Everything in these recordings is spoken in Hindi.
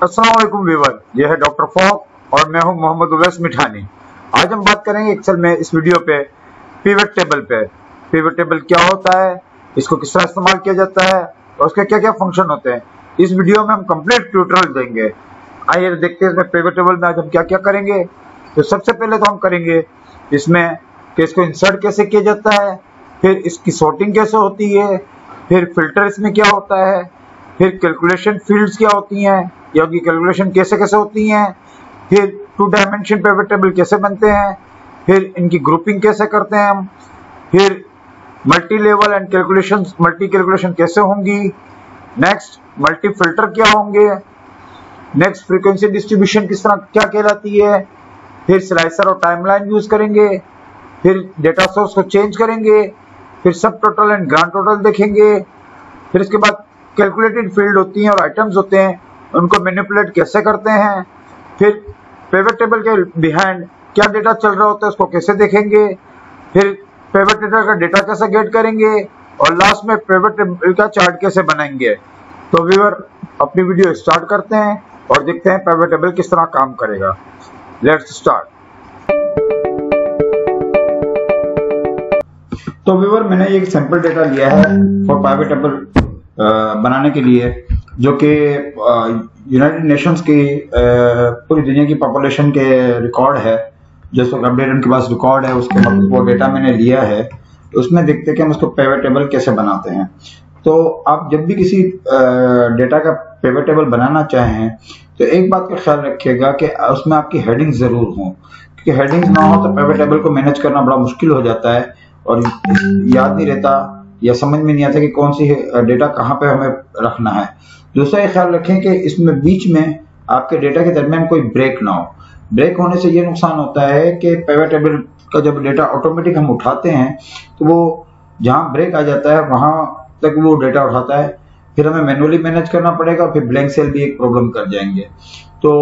अस्सलाम वालेकुम व्यूअर, यह है डॉक्टर फॉक और मैं हूं मोहम्मद उवैस मिठानी। आज हम बात करेंगे एक्सेल में इस वीडियो पे पिवट टेबल पे। पिवट टेबल क्या होता है, इसको किस तरह इस्तेमाल किया जाता है और उसके क्या क्या फंक्शन होते हैं, इस वीडियो में हम कंप्लीट ट्यूटोरियल देंगे। आइए देखते हैं इसमें पिवट टेबल में आज हम क्या क्या करेंगे। तो सबसे पहले तो हम करेंगे इसमें कि इसको इंसर्ट कैसे किया जाता है, फिर इसकी सॉर्टिंग कैसे होती है, फिर फिल्टर इसमें क्या होता है, फिर कैलकुलेशन फील्ड्स क्या होती हैं या उनकी कैलकुलेशन कैसे कैसे होती हैं, फिर 2 डायमेंशन पिवट टेबल कैसे बनते हैं, फिर इनकी ग्रुपिंग कैसे करते हैं हम, फिर multi level and calculation multi calculation कैसे होंगी, नेक्स्ट मल्टी फिल्टर क्या होंगे, नेक्स्ट फ्रीक्वेंसी डिस्ट्रीब्यूशन किस तरह क्या कहलाती है, फिर स्लाइसर और टाइमलाइन यूज करेंगे, फिर डेटा सोर्स को चेंज करेंगे, फिर सब टोटल एंड ग्रांड टोटल देखेंगे, फिर इसके बाद कैलकुलेटेड फील्ड होती हैं और आइटम्स होते हैं, उनको मैनिपुलेट कैसे करते हैं, फिर पिवट टेबल के बिहाइंड क्या डेटा चल रहा होता है उसको कैसे देखेंगे, फिर पिवट टेबल का डेटा कैसे गेट करेंगे और लास्ट में पिवट टेबल का चार्ट कैसे बनाएंगे। तो व्यूअर अपनी वीडियो स्टार्ट करते हैं और देखते हैं पिवट टेबल किस तरह काम करेगा। Let's start. तो व्यूअर मैंने एक सैंपल डेटा लिया है फॉर पिवट टेबल बनाने के लिए, जो कि यूनाइटेड नेशंस की पूरी दुनिया की पॉपुलेशन के रिकॉर्ड है, जो अपडेट उनके पास रिकॉर्ड है, उसके मतलब वो डेटा मैंने लिया है। उसमें देखते हैं कि हम उसको पिवट टेबल कैसे बनाते हैं। तो आप जब भी किसी डेटा का पिवट टेबल बनाना चाहें तो एक बात का ख्याल रखिएगा कि उसमें आपकी हेडिंग जरूर हो, क्योंकि हेडिंग्स ना हो तो पिवट टेबल को मैनेज करना बड़ा मुश्किल हो जाता है और याद नहीं रहता या समझ में नहीं आता कि कौन सी डेटा कहाँ पे हमें रखना है। दूसरा ये ख्याल रखें कि इसमें बीच में आपके डेटा के दरमियान कोई ब्रेक ना हो। ब्रेक होने से ये नुकसान होता है कि पिवट टेबल का जब डेटा ऑटोमेटिक हम उठाते हैं तो वो जहाँ ब्रेक आ जाता है वहां तक वो डेटा उठाता है, फिर हमें मैनुअली मैनेज करना पड़ेगा, फिर ब्लैंक सेल भी एक प्रॉब्लम कर जाएंगे। तो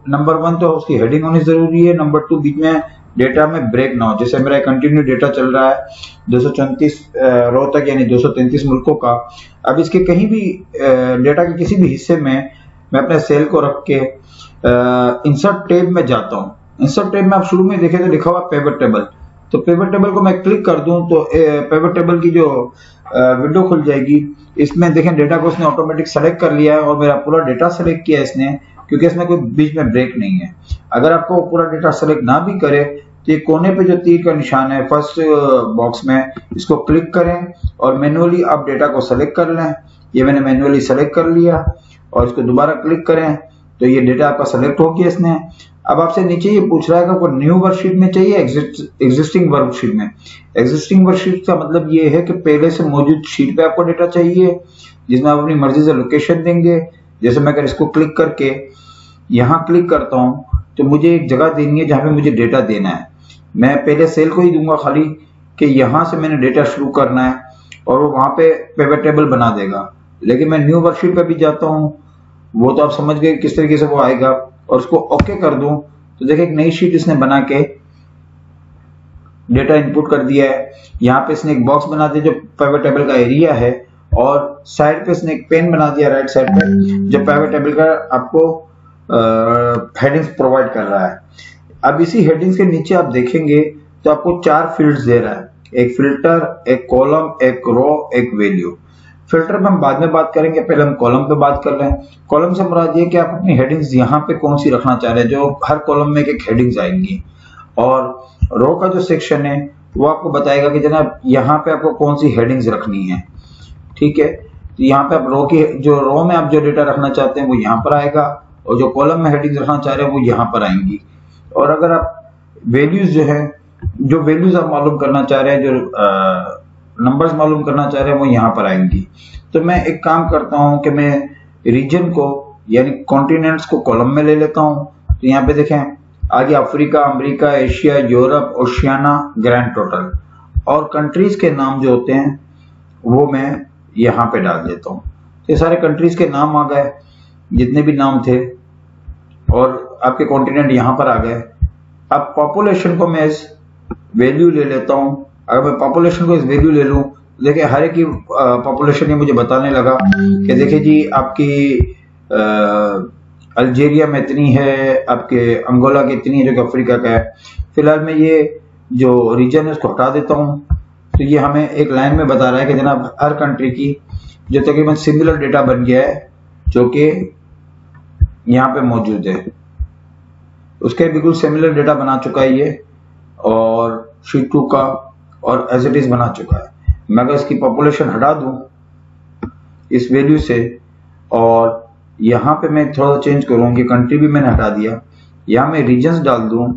नंबर 1 तो उसकी हेडिंग होनी जरूरी है, नंबर 2 बीच में डेटा में ब्रेक ना हो। जैसे मेरा कंटिन्यू डेटा चल रहा है 234 रो तक, यानी 233 मुल्कों का। अब इसके कहीं भी डेटा के किसी भी हिस्से में मैं अपने सेल को रख के इंसर्ट टैब में जाता हूँ। इंसर्ट टैब में आप शुरू में देखें तो लिखा हुआ पिवट टेबल, तो पिवट टेबल को मैं क्लिक कर दूं तो पिवट टेबल की जो विंडो खुल जाएगी। इसमें देखें डेटा को उसने ऑटोमेटिक सेलेक्ट कर लिया है और मेरा पूरा डेटा सेलेक्ट किया है इसने, क्योंकि इसमें कोई बीच में ब्रेक नहीं है। अगर आपको पूरा डेटा सेलेक्ट ना भी करे तो ये कोने पे जो तीर का निशान है फर्स्ट बॉक्स में, इसको क्लिक करें और मैनुअली आप डेटा को सेलेक्ट कर लें। ये मैंने मैनुअली सेलेक्ट कर लिया और इसको दोबारा क्लिक करें तो ये डेटा आपका सेलेक्ट हो गया इसने। अब आपसे नीचे ये पूछ रहा है कि आपको न्यू वर्कशीट में चाहिए एग्जिस्टिंग वर्कशीट में। एग्जिस्टिंग वर्कशीट का मतलब ये है कि पहले से मौजूद शीट पे आपको डेटा चाहिए जिसमें आप अपनी मर्जी से लोकेशन देंगे। जैसे मैं अगर इसको क्लिक करके यहाँ क्लिक करता हूँ तो मुझे एक जगह देनी है जहाँ पे मुझे डेटा देना है। मैं पहले सेल को ही दूंगा खाली कि यहाँ से मैंने डेटा शुरू करना है और वो वहां पे पिवट टेबल बना देगा। लेकिन मैं न्यू वर्कशीट पे भी जाता हूँ, वो तो आप समझ गए किस तरीके से वो आएगा, और उसको ओके कर दूं तो देखिए एक नई शीट इसने बना के डेटा इनपुट कर दिया है। यहाँ पे इसने एक बॉक्स बना दिया जो पिवट टेबल का एरिया है और साइड पे इसने एक पेन बना दिया राइट साइड पे जो पिवट टेबल का आपको हेडिंग्स प्रोवाइड कर रहा है। अब इसी हेडिंग्स के नीचे आप देखेंगे तो आपको 4 फील्ड्स दे रहा है, एक फिल्टर, एक कॉलम, एक रो, एक वैल्यू। फिल्टर पे हम बाद में बात करेंगे, पहले हम कॉलम पे बात कर लें। कॉलम से मुराद ये कि आप अपनी हेडिंग्स यहाँ पे कौन सी रखना चाह रहे हैं, जो हर कॉलम में एक हेडिंग्स आएंगी। और रो का जो सेक्शन है वो आपको बताएगा कि जनाब यहाँ पे आपको कौन सी हेडिंग्स रखनी है। ठीक है, तो यहाँ पे आप रो में आप जो डेटा रखना चाहते हैं वो यहाँ पर आएगा और जो कॉलम में हेडिंग्स रखना चाह रहे हैं वो यहाँ पर आएंगी। और अगर आप वैल्यूज जो है, जो वैल्यूज आप मालूम करना चाह रहे हैं, जो नंबर्स मालूम करना चाह रहे हैं वो यहाँ पर आएंगी। तो मैं एक काम करता हूँ कि मैं रीजन को यानी कॉन्टिनेंट्स को कॉलम में ले लेता हूँ। तो यहाँ पे देखें आगे Africa, America, Asia, Europe, Oceania, grand total, और कंट्रीज के नाम जो होते हैं वो मैं यहाँ पे डाल देता हूँ। ये सारे कंट्रीज के नाम आ गए जितने भी नाम थे, और आपके कॉन्टिनेंट यहाँ पर आ गए। अब पॉपुलेशन को मैं इस वैल्यू ले लेता हूँ। अगर मैं पॉपुलेशन को इस वैल्यू ले लूँ, देखिए हर एक की पॉपुलेशन ये मुझे बताने लगा कि देखिए जी आपकी अल्जीरिया में इतनी है, आपके अंगोला की इतनी है जो कि अफ्रीका का है। फिलहाल मैं ये जो रीजन है उसको हटा देता हूँ। तो ये हमें एक लाइन में बता रहा है कि जनाब हर कंट्री की जो तकरीबन सिमिलर डेटा बन गया है जो कि यहाँ पे मौजूद है, उसके बिल्कुल सिमिलर डेटा बना चुका है ये, और शीट 2 का और एज इट इज बना चुका है। मैं अगर इसकी पॉपुलेशन हटा दूं इस वैल्यू से, और यहाँ पे मैं थोड़ा सा चेंज करूँ, ये कंट्री भी मैंने हटा दिया, यहाँ मैं रीजन्स डाल दूं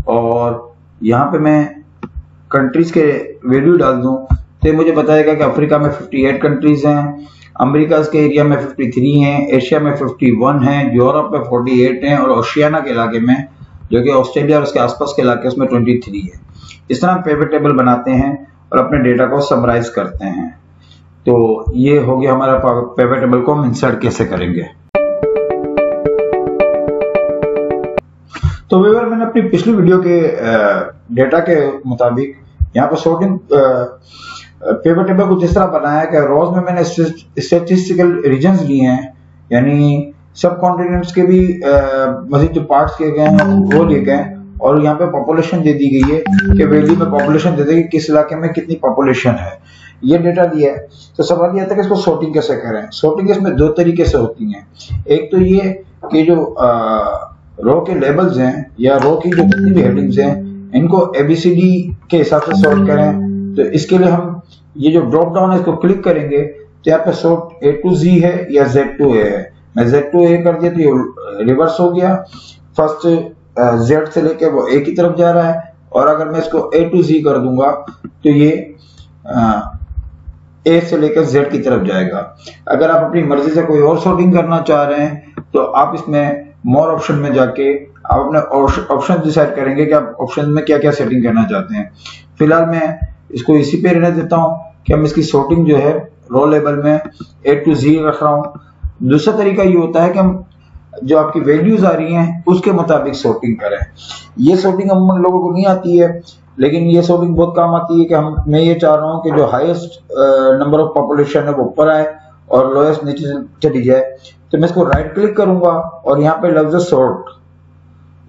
और यहाँ पे मैं कंट्रीज के वैल्यू डाल दूं, तो मुझे बताएगा कि अफ्रीका में 58 कंट्रीज हैं, अमेरिका के एरिया में 53 हैं, एशिया में 51 हैं, यूरोप में 48 हैं, और ओशियाना के इलाके में जो कि ऑस्ट्रेलिया और उसके आसपास के इलाके उसमें 23 है। इस तरह पेपर टेबल बनाते हैं और अपने डेटा को समराइज करते हैं। तो ये हो गया हमारा पेपर टेबल को हम इंसर्ट कैसे करेंगे। तो व्यूअर मैंने अपनी पिछली वीडियो के डेटा के मुताबिक यहाँ पर सॉर्टिंग पेपर टेबल कुछ इस तरह बनाया है कि रोज में मैंने स्टैटिस्टिकल रीजन्स लिए हैं, यानी सब कॉन्टिनेंट्स के भी मजीद जो पार्ट्स किए गए हैं वो लिए गए, और यहाँ पे पॉपुलेशन दे दी गई है कि वैल्यू में पॉपुलेशन दे देगी किस इलाके में कितनी पॉपुलेशन है, ये डेटा दिया है। तो सवाल यह आता है कि इसको सॉर्टिंग कैसे करें। सॉर्टिंग इसमें दो तरीके से होती है। एक तो ये कि जो रो के लेबल्स हैं या रो की जो जितनी भी हेडिंग्स हैं इनको ABCD के हिसाब से सॉर्ट करें। तो इसके लिए हम ये जो ड्रॉप डाउन है इसको क्लिक करेंगे तो यहाँ पे सॉर्ट A to Z है या Z to A है। मैं Z to A कर दिया तो ये रिवर्स हो गया, फर्स्ट Z से लेके वो A की तरफ जा रहा है, और अगर मैं इसको A to Z कर दूंगा तो ये A से लेकर Z की तरफ जाएगा। अगर आप अपनी मर्जी से कोई और सॉर्टिंग करना चाह रहे हैं तो आप इसमें मोर ऑप्शन में जाके आप अपने ऑप्शन डिसाइड करेंगे कि आप ऑप्शन में क्या क्या सेटिंग करना चाहते हैं। फिलहाल मैं इसको इसी पे रहने देता हूं कि हम इसकी सॉर्टिंग जो है रो लेवल में A to Z रख रहा हूं। दूसरा तरीका ये होता है कि हम जो आपकी वैल्यूज आ रही हैं उसके मुताबिक सॉर्टिंग करें। ये सॉर्टिंग हम लोगों को नहीं आती है, लेकिन ये सॉर्टिंग बहुत काम आती है कि मैं ये चाह रहा हूँ कि जो हाईएस्ट नंबर ऑफ पॉपुलेशन है वो ऊपर आए और लोएस्ट नीचे चली जाए। तो मैं इसको राइट क्लिक करूंगा और यहाँ पे लफ्ज सॉर्ट,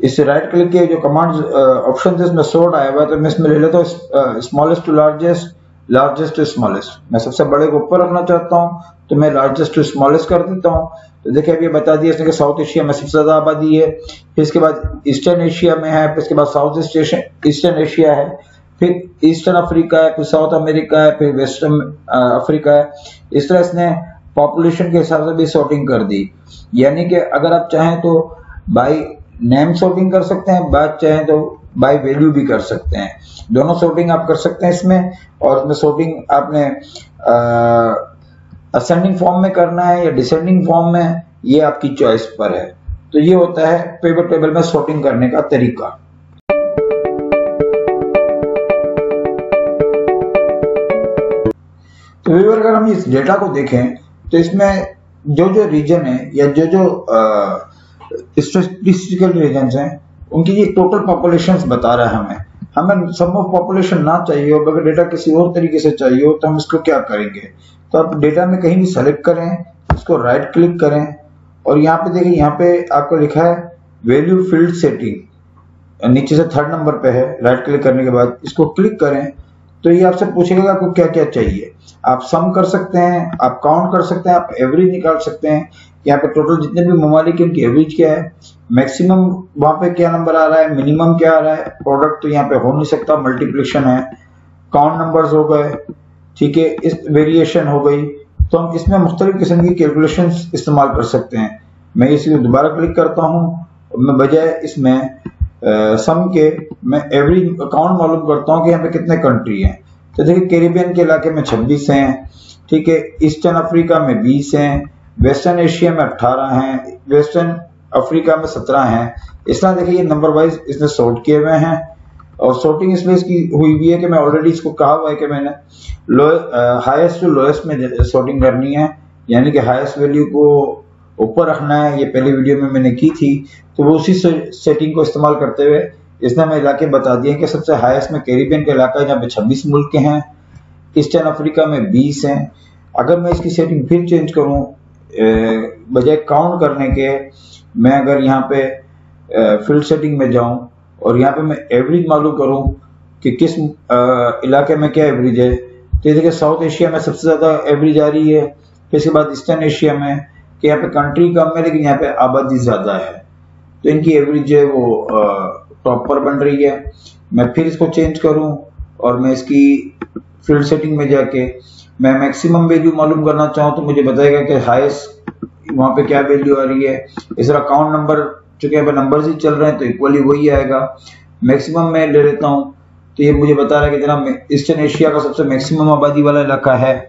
इस राइट क्लिक के जो कमांड ऑप्शन है इसमें सॉर्ट आया हुआ है, तो मैं इसमें ले लेता हूँ smallest to largest, largest to smallest. मैं सबसे बड़े को ऊपर रखना चाहता हूँ तो मैं लार्जेस्ट टू स्मॉलेस्ट कर देता हूँ। तो देखिए अभी बता दिया इसने कि साउथ एशिया में सबसे ज्यादा आबादी है, फिर इसके बाद ईस्टर्न एशिया में है, फिर इसके बाद साउथ ईस्टर्न एशिया है, फिर ईस्टर्न अफ्रीका है, फिर साउथ अमेरिका है, फिर वेस्टर्न अफ्रीका है। इस तरह इसने पॉपुलेशन के हिसाब से भी सॉर्टिंग कर दी। यानी कि अगर आप चाहें तो बाय नेम सॉर्टिंग कर सकते हैं, बात चाहें तो बाय वैल्यू भी कर सकते हैं। दोनों सॉर्टिंग आप कर सकते हैं इसमें, और इसमें सॉर्टिंग आपने असेंडिंग फॉर्म में करना है या डिसेंडिंग फॉर्म में, ये आपकी चॉइस पर है। तो ये होता है पेपर टेबल में सॉर्टिंग करने का तरीका। तो अगर हम इस डेटा को देखें तो इसमें जो जो रीजन है या जो जो स्टैटिस्टिकल रीजन्स हैं उनकी ये टोटल पॉपुलेशंस बता रहा है हमें सम ऑफ पॉपुलेशन ना चाहिए हो, अगर डेटा किसी और तरीके से चाहिए हो तो हम इसको क्या करेंगे। तो आप डेटा में कहीं भी सेलेक्ट करें, इसको राइट क्लिक करें और यहाँ पे देखिए, यहाँ पे आपको लिखा है वैल्यू फील्ड सेटिंग, नीचे से 3rd नंबर पे है। राइट क्लिक करने के बाद इसको क्लिक करें तो ये आपसे पूछेगा आपको क्या क्या चाहिए। आप सम कर सकते हैं, आप काउंट कर सकते हैं, आप एवरेज निकाल सकते हैं। यहाँ पे टोटल जितने भी ममालिक है उनकी एवरेज क्या है, मैक्सिमम वहां पे क्या नंबर आ रहा है, मिनिमम क्या आ रहा है। प्रोडक्ट तो यहाँ पे हो नहीं सकता, मल्टीप्लिकेशन है। काउंट नंबर्स हो गए, ठीक है, इस वेरिएशन हो गई। तो हम इसमें मुख्तलिफ किस्म की कैलकुलेशन इस्तेमाल कर सकते हैं। मैं इसी दोबारा क्लिक करता हूँ, मैं बजाय इसमें सम के मैं एवरेज काउंट मालूम करता हूँ कि यहाँ पे कितने कंट्री हैं। तो देखिए कैरिबियन के इलाके में 26 हैं, ठीक है, ईस्टर्न अफ्रीका में 20 हैं, वेस्टर्न एशिया में 18 हैं, वेस्टर्न अफ्रीका में 17 हैं। इस तरह देखिए ये नंबर वाइज इसने सॉर्ट किए हुए हैं, और सॉर्टिंग इसलिए इसकी हुई हुई है कि मैं ऑलरेडी इसको कहा हुआ है कि मैंने हाईएस्ट टू लोएस्ट में सॉर्टिंग करनी है, यानी कि हाईएस्ट वैल्यू को ऊपर रखना है। ये पहली वीडियो में मैंने की थी, तो वो उसी सेटिंग को इस्तेमाल करते हुए इसने हमें इलाके बता दिए कि सबसे हाईएस्ट में कैरिबियन का इलाका है जहाँ पे 26 मुल्क के हैं, ईस्टर्न अफ्रीका में 20 हैं। अगर मैं इसकी सेटिंग फिर चेंज करूं, बजाय काउंट करने के मैं अगर यहाँ पे फील्ड सेटिंग में जाऊं और यहाँ पे मैं एवरेज मालूम करूं कि किस इलाके में क्या एवरेज है, तो देखिए साउथ एशिया में सबसे ज्यादा एवरेज आ रही है, फिर इसके बाद ईस्टर्न एशिया में, कि यहाँ पे कंट्री कम है लेकिन यहाँ पे आबादी ज्यादा है, तो इनकी एवरेज जो है वो टॉप पर बन रही है। मैं फिर इसको चेंज करूं और मैं इसकी फील्ड सेटिंग में जाके मैं मैक्सिमम वैल्यू मालूम करना चाहूँ तो मुझे बताएगा कि हाईएस्ट वहां पे क्या वैल्यू आ रही है। इस तरह काउंट नंबर, चूंकि यहाँ पे नंबर्स ही चल रहे हैं तो इक्वली वही आएगा। मैक्सिमम में ले लेता हूँ तो ये मुझे बता रहा है कि जनाब ईस्टर्न एशिया का सबसे मैक्सिमम आबादी वाला इलाका है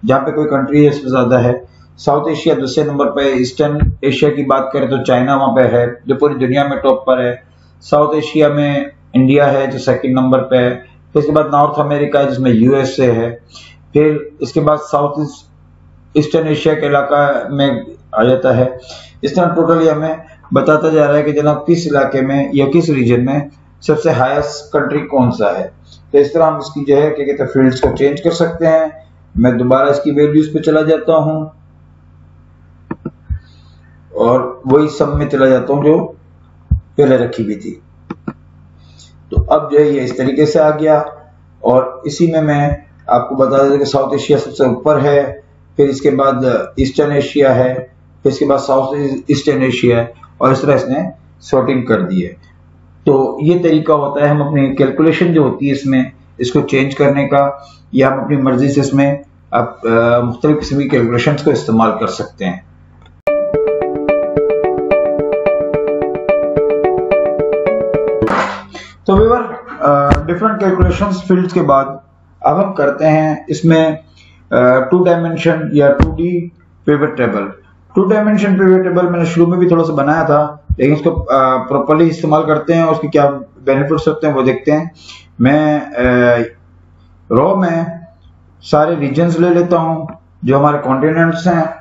जहाँ पे कोई कंट्री सबसे ज्यादा है। साउथ एशिया दूसरे नंबर पे, ईस्टर्न एशिया की बात करें तो चाइना वहां पे है जो पूरी दुनिया में टॉप पर है। साउथ एशिया में इंडिया है जो सेकंड नंबर पे है, फिर इसके बाद नॉर्थ अमेरिका है जिसमें यूएसए है, फिर इसके बाद साउथ ईस्टर्न एशिया के इलाका में आ जाता है। इस तरह टोटली हमें बताता जा रहा है कि जनाब किस इलाके में या किस रीजन में सबसे हाईएस्ट कंट्री कौन सा है। तो इस तरह हम इसकी जो है क्या कहते हैं फील्ड्स को चेंज कर सकते हैं। मैं दोबारा इसकी वैल्यूज पे चला जाता हूं और वही सब में चला जाता हूं जो पहले रखी हुई थी। तो अब जो है ये इस तरीके से आ गया, और इसी में मैं आपको बता दें कि साउथ एशिया सबसे ऊपर है, फिर इसके बाद ईस्टर्न एशिया है, फिर इसके बाद साउथ ईस्टर्न एशिया है, और इस तरह इसने सॉर्टिंग कर दी है। तो ये तरीका होता है हम अपनी कैलकुलेशन जो होती है इसमें इसको चेंज करने का, या हम अपनी मर्जी से इसमें आप मुख्तलिफ किस्म की कैलकुलेशंस को इस्तेमाल कर सकते हैं। तो व्यूअर डिफरेंट कैलकुलेशंस फील्ड्स के बाद अब हम करते हैं इसमें 2 डायमेंशन या 2D pivot table. 2 dimension pivot table मैंने शुरू में भी थोड़ा सा बनाया था, लेकिन इसको प्रॉपर्ली इस्तेमाल करते हैं और उसके क्या बेनिफिट्स होते हैं वो देखते हैं। मैं रॉ में सारे रीजन्स ले लेता हूं जो हमारे कॉन्टिनेंट्स हैं,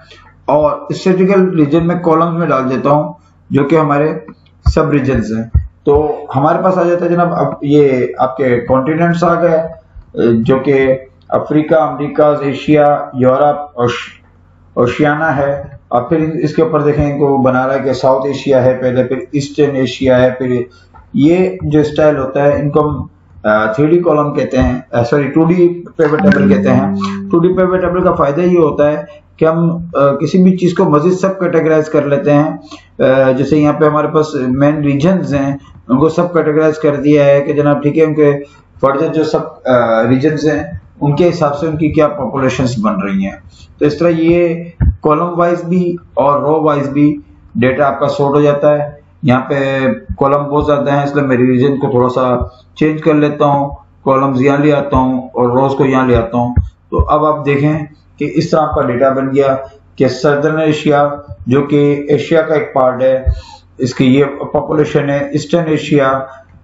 और स्टैटिस्टिकल रीजन में कॉलम्स में डाल देता हूं जो कि हमारे सब रीजन्स हैं। तो हमारे पास आ जाता है जनाब अब ये आपके कॉन्टिनेंट्स आ गए जो कि अफ्रीका, अमेरिका, एशिया, यूरोप और ओशियाना है। और फिर इसके ऊपर देखें इनको बना रहा है कि साउथ एशिया है पहले, फिर ईस्टर्न एशिया है, फिर ये जो स्टाइल होता है इनको हम 3D कॉलम कहते हैं, सॉरी 2D पिवट टेबल कहते हैं। 2D पिवट टेबल का फायदा ये होता है कि हम किसी भी चीज को मजीद सब कैटेगराइज कर लेते हैं। जैसे यहाँ पे हमारे पास मेन रीजन्स हैं उनको सब कैटेगराइज कर दिया है कि जनाब ठीक है उनके फर्दर जो सब रीजन्स हैं उनके हिसाब से उनकी क्या पॉपुलेशंस बन रही हैं। तो इस तरह ये कॉलम वाइज भी और रो वाइज भी डेटा आपका सॉर्ट हो जाता है। यहाँ पे कॉलम बहुत ज्यादा है इसलिए मैं रीजन को थोड़ा सा चेंज कर लेता हूँ, कॉलम्स यहाँ ले आता हूँ और रोज को यहाँ ले आता हूँ। तो अब आप देखें कि इस तरह आपका डेटा बन गया कि सदर्न एशिया जो कि एशिया का एक पार्ट है, इसकी ये पॉपुलेशन है। ईस्टर्न एशिया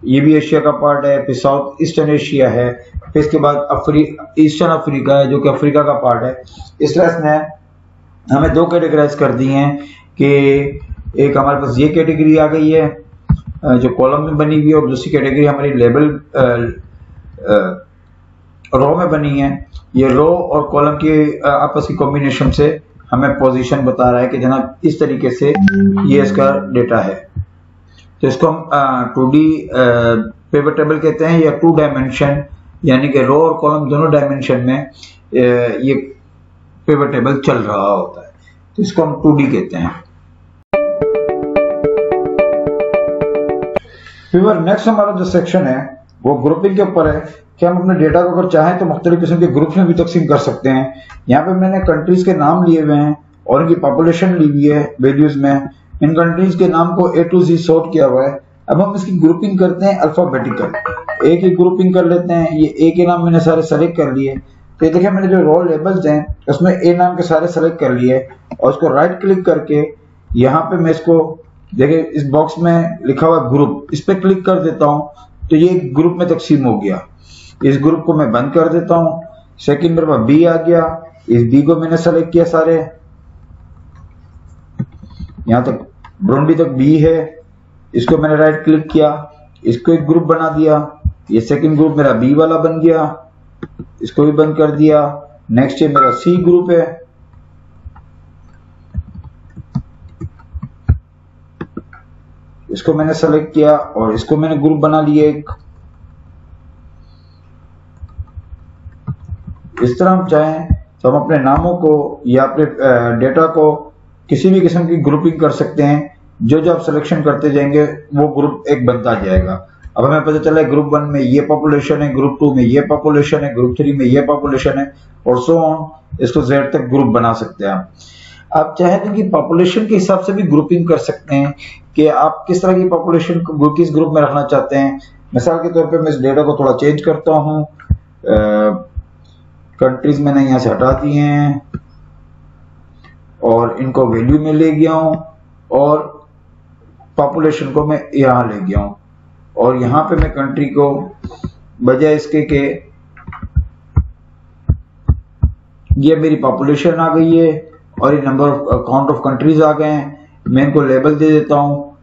ये भी एशिया का पार्ट है, फिर साउथ ईस्टर्न एशिया है, फिर इसके बाद ईस्टर्न अफ्रीका है जो कि अफ्रीका का पार्ट है। इस तरह से हमें 2 कैटेगराइज कर दी हैं कि एक हमारे पास ये कैटेगरी आ गई है जो कॉलम में बनी हुई है, और दूसरी कैटेगरी हमारी लेबल रो में बनी है। ये रो और कॉलम के आपस की कॉम्बिनेशन से हमें पोजीशन बता रहा है कि जनाब इस तरीके से ये इसका डेटा है। तो इसको हम 2D पिवट टेबल कहते हैं या 2 डायमेंशन, यानी कि रो और कॉलम दोनों डायमेंशन में ये पिवट टेबल चल रहा होता है, तो इसको हम 2D कहते हैं। फिर नेक्स्ट हमारा जो सेक्शन है वो ग्रुपिंग के ऊपर है कि हम अपने डेटा को अगर चाहें तो मुख्तलिफ किस्म के ग्रुप्स में भी तकसीम कर सकते हैं। यहाँ पे मैंने कंट्रीज के नाम लिए हुए हैं और इनकी पॉपुलेशन ली हुई है वैल्यूज में। इन कंट्रीज के नाम को A to Z सॉर्ट किया हुआ है। अब हम इसकी ग्रुपिंग करते हैं अल्फाबेटिकल, एक ही ग्रुपिंग कर लेते हैं। ये ए के नाम मैंने सारे सेलेक्ट कर लिए, तो ये देखिए मैंने जो रो लेबल्स हैं उसमें ए नाम के सारे सेलेक्ट कर लिए और उसको राइट क्लिक करके यहाँ पे मैं इसको देखिए इस बॉक्स में लिखा हुआ ग्रुप, इस पे क्लिक कर देता हूँ तो ये ग्रुप में तकसीम हो गया। इस ग्रुप को मैं बंद कर देता हूँ। सेकंड मेरे पास बी आ गया, इस बी को मैंने सेलेक्ट किया सारे, यहां तक ब्रोंडी तक बी है, इसको मैंने राइट क्लिक किया, इसको एक ग्रुप बना दिया। ये सेकंड ग्रुप मेरा बी वाला बन गया, इसको भी बंद कर दिया। नेक्स्ट ये मेरा सी ग्रुप है, इसको मैंने सेलेक्ट किया और इसको मैंने ग्रुप बना लिया एक। इस तरह हम चाहें तो हम अपने नामों को या अपने डेटा को किसी भी किस्म की ग्रुपिंग कर सकते हैं। जो जो आप सिलेक्शन करते जाएंगे वो ग्रुप एक बनता जाएगा। अब हमें पता चला है ग्रुप 1 में ये पॉपुलेशन है, ग्रुप 2 में ये पॉपुलेशन है, ग्रुप 3 में ये पॉपुलेशन है और सो ऑन, इसको Z तक ग्रुप बना सकते हैं आप चाहें तो कि पॉपुलेशन के हिसाब से भी ग्रुपिंग कर सकते हैं कि आप किस तरह की पॉपुलेशन को किस ग्रुप में रखना चाहते हैं। मिसाल के तौर पे मैं इस डेटा को थोड़ा चेंज करता हूँ, कंट्रीज मैंने यहाँ से हटा दिए हैं और इनको वैल्यू में ले गया हूँ और पॉपुलेशन को मैं यहाँ ले गया हूँ और यहाँ पे मैं कंट्री को बजाय इसके के ये मेरी पॉपुलेशन आ गई है और ये number of count of countries आ गए हैं। मैं इनको लेबल दे देता हूँ